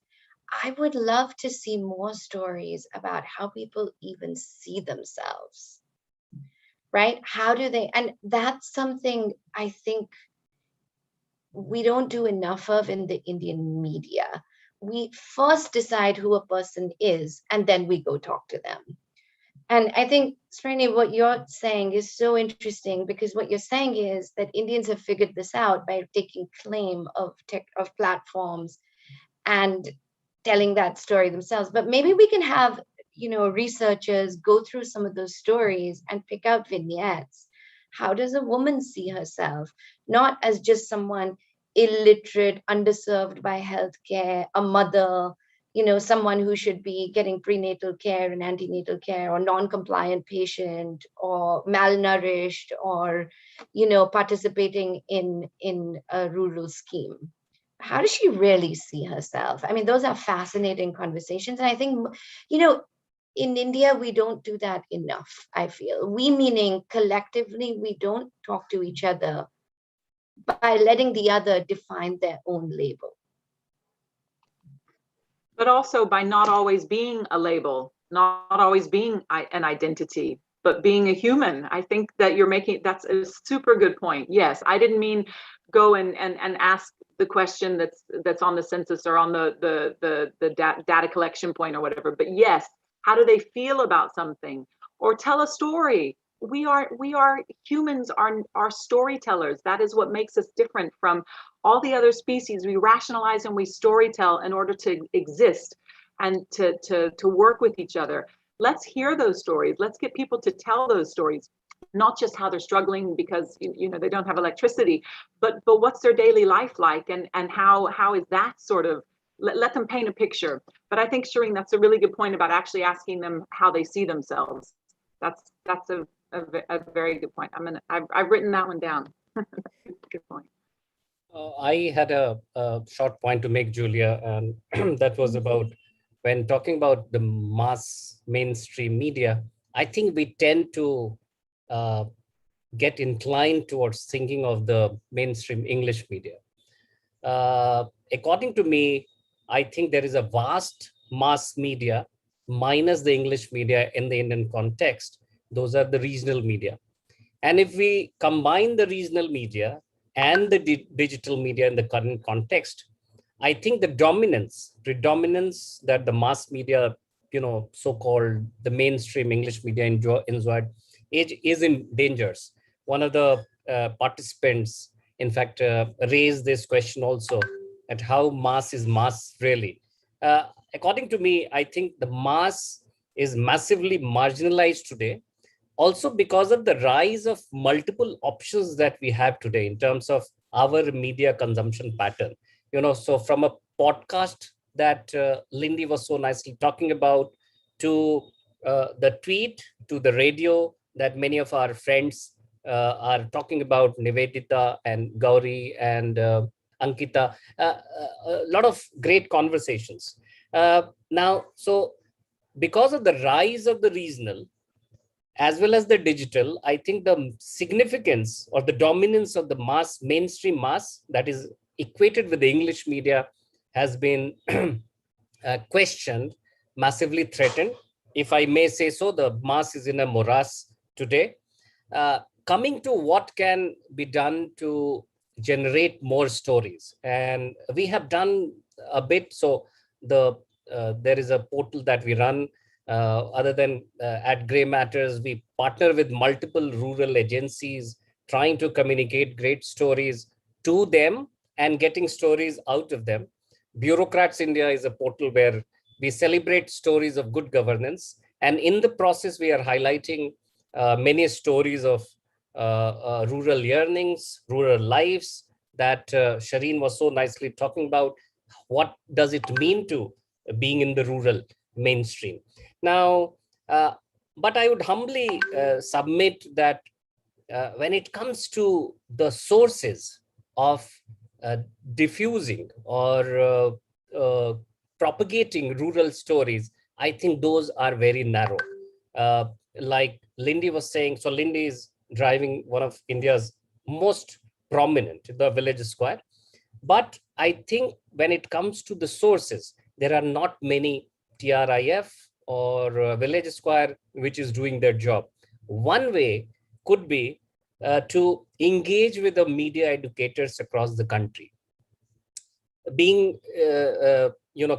I would love to see more stories about how people even see themselves, right? How do they, and that's something I think we don't do enough of in the Indian media. We first decide who a person is, and then we go talk to them. And I think, Srini, what you're saying is so interesting, because what you're saying is that Indians have figured this out by taking claim of platforms and telling that story themselves. But maybe we can have, researchers go through some of those stories and pick out vignettes. How does a woman see herself? Not as just someone illiterate, underserved by healthcare, a mother, someone who should be getting prenatal care and antenatal care, or non-compliant patient, or malnourished, or, participating in a rural scheme. How does she really see herself? I mean, those are fascinating conversations. And I think, in India, we don't do that enough, I feel. We, meaning collectively, we don't talk to each other by letting the other define their own label. But also by not always being a label, not always being an identity, but being a human. I think that that's a super good point. Yes, I didn't mean go and ask the question that's on the census or on the data collection point or whatever. But yes, how do they feel about something? Or tell a story. We are humans are storytellers. That is what makes us different from all the other species. We rationalize and we storytell in order to exist and to work with each other. Let's hear those stories. Let's get people to tell those stories, not just how they're struggling because they don't have electricity, but what's their daily life like, and how is that sort of, let them paint a picture. But I think, Shireen, that's a really good point about actually asking them how they see themselves. That's a very good point. I've written that one down. Good point. I had a short point to make, Julia, and that was about when talking about the mass mainstream media. I think we tend to get inclined towards thinking of the mainstream English media. According to me, I think there is a vast mass media minus the English media in the Indian context. Those are the regional media. And if we combine the regional media and the digital media in the current context, I think the predominance that the mass media, so-called the mainstream English media enjoyed is in dangers. One of the participants, in fact, raised this question also, at how mass is mass really. According to me, I think the mass is massively marginalized today, also because of the rise of multiple options that we have today in terms of our media consumption pattern. So from a podcast that Lindy was so nicely talking about, to the tweet, to the radio that many of our friends are talking about, Nivedita and Gauri and Ankita, a lot of great conversations. Now, so because of the rise of the regional, as well as the digital, I think the significance or the dominance of the mainstream mass that is equated with the English media has been questioned, massively threatened. If I may say so, the mass is in a morass today. Coming to what can be done to generate more stories. And we have done a bit. So there is a portal that we run. Other than at Grey Matters, we partner with multiple rural agencies, trying to communicate great stories to them and getting stories out of them. Bureaucrats India is a portal where we celebrate stories of good governance. And in the process, we are highlighting many stories of rural yearnings, rural lives that Shireen was so nicely talking about. What does it mean to being in the rural mainstream? Now, but I would humbly submit that when it comes to the sources of uh, diffusing or propagating rural stories, I think those are very narrow. Uh, like Lindy was saying, so Lindy is driving one of India's most prominent, the Village Square. But I think when it comes to the sources, there are not many TRIF or Village Square which is doing their job. One way could be to engage with the media educators across the country. Being,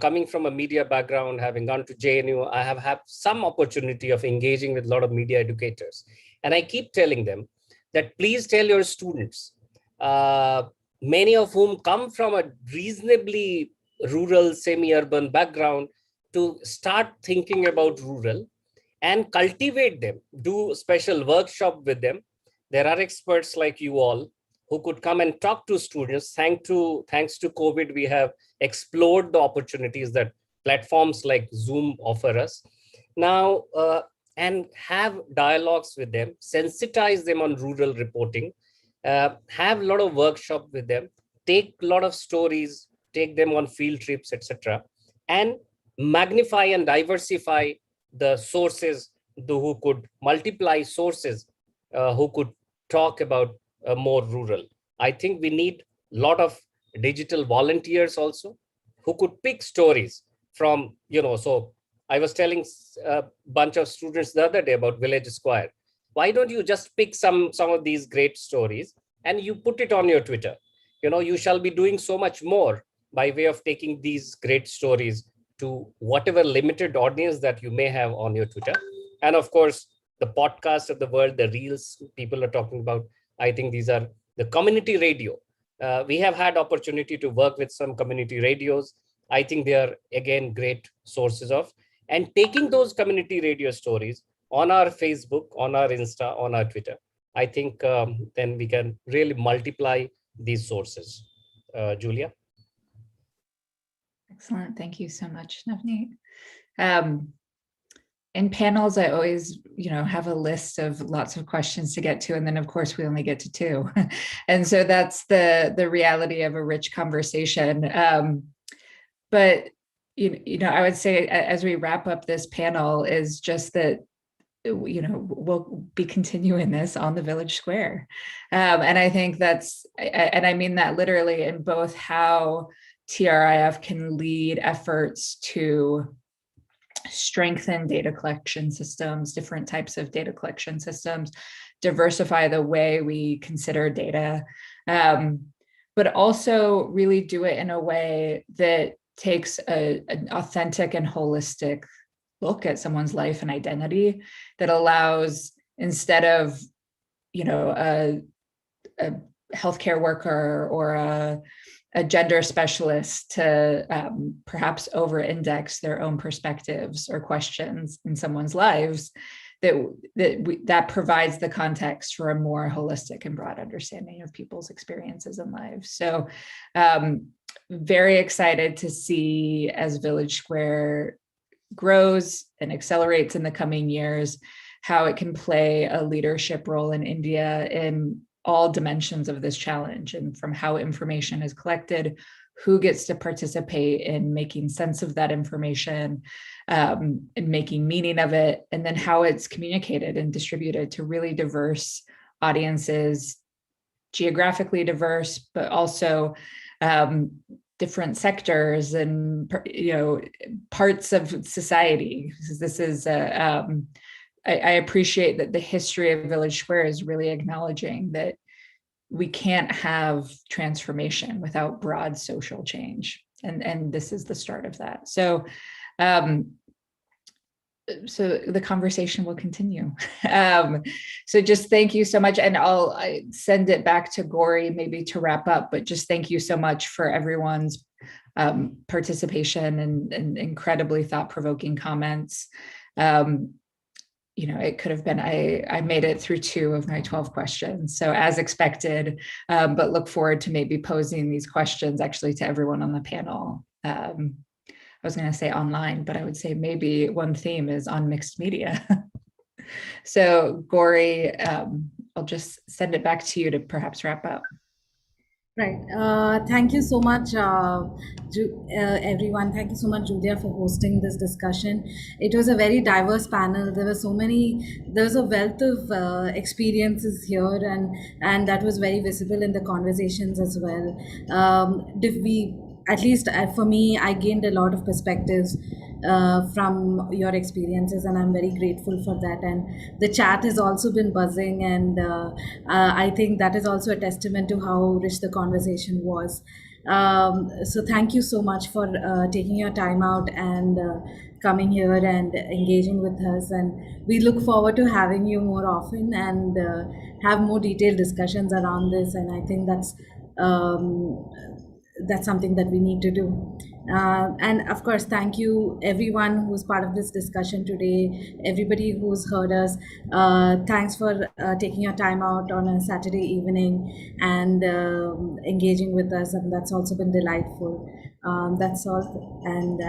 coming from a media background, having gone to JNU, I have had some opportunity of engaging with a lot of media educators. And I keep telling them that please tell your students, many of whom come from a reasonably rural, semi-urban background, to start thinking about rural and cultivate them, do special workshop with them. There are experts like you all who could come and talk to students. Thanks to COVID, we have explored the opportunities that platforms like Zoom offer us. Now, and have dialogues with them, sensitize them on rural reporting, have a lot of workshop with them, take a lot of stories, take them on field trips, etc., and magnify and diversify the sources, who could multiply sources, who could talk about more rural. I think we need a lot of digital volunteers also who could pick stories from, so I was telling a bunch of students the other day about Village Square. Why don't you just pick some of these great stories and you put it on your Twitter? You shall be doing so much more by way of taking these great stories to whatever limited audience that you may have on your Twitter. And of course, the podcast of the world, the reels people are talking about, I think these are the community radio. We have had opportunity to work with some community radios. I think they are, again, great sources of, and taking those community radio stories on our Facebook, on our Insta, on our Twitter, I think then we can really multiply these sources. Julia? Excellent. Thank you so much, Navneet. In panels, I always, have a list of lots of questions to get to, and then of course we only get to 2, and so that's the reality of a rich conversation. But I would say, as we wrap up this panel, is just that we'll be continuing this on the Village Square, and I think and I mean that literally, in both how TRIF can lead efforts to strengthen data collection systems, different types of data collection systems, diversify the way we consider data, but also really do it in a way that takes an authentic and holistic look at someone's life and identity, that allows, instead of, a healthcare worker or a gender specialist to perhaps over-index their own perspectives or questions in someone's lives, that provides the context for a more holistic and broad understanding of people's experiences and lives. So very excited to see, as Village Square grows and accelerates in the coming years, how it can play a leadership role in India in all dimensions of this challenge, and from how information is collected, who gets to participate in making sense of that information, and making meaning of it, and then how it's communicated and distributed to really diverse audiences, geographically diverse, but also different sectors and parts of society. This is I appreciate that the history of Village Square is really acknowledging that we can't have transformation without broad social change. And this is the start of that. So, so the conversation will continue. So just thank you so much. And I send it back to Gauri maybe to wrap up, but just thank you so much for everyone's participation and incredibly thought-provoking comments. It could have been, I made it through 2 of my 12 questions. So as expected, but look forward to maybe posing these questions actually to everyone on the panel. I was going to say online, but I would say maybe one theme is on mixed media. So Gauri, I'll just send it back to you to perhaps wrap up. Right. Thank you so much, everyone. Thank you so much, Julia, for hosting this discussion. It was a very diverse panel. There was a wealth of experiences here, and that was very visible in the conversations as well. At least for me, I gained a lot of perspectives from your experiences, and I'm very grateful for that. And the chat has also been buzzing, and I think that is also a testament to how rich the conversation was. So thank you so much for taking your time out and coming here and engaging with us. And we look forward to having you more often and have more detailed discussions around this. And I think that's something that we need to do. And of course, thank you everyone who's part of this discussion today, everybody who's heard us. Thanks for taking your time out on a Saturday evening and engaging with us, and that's also been delightful. That's all, and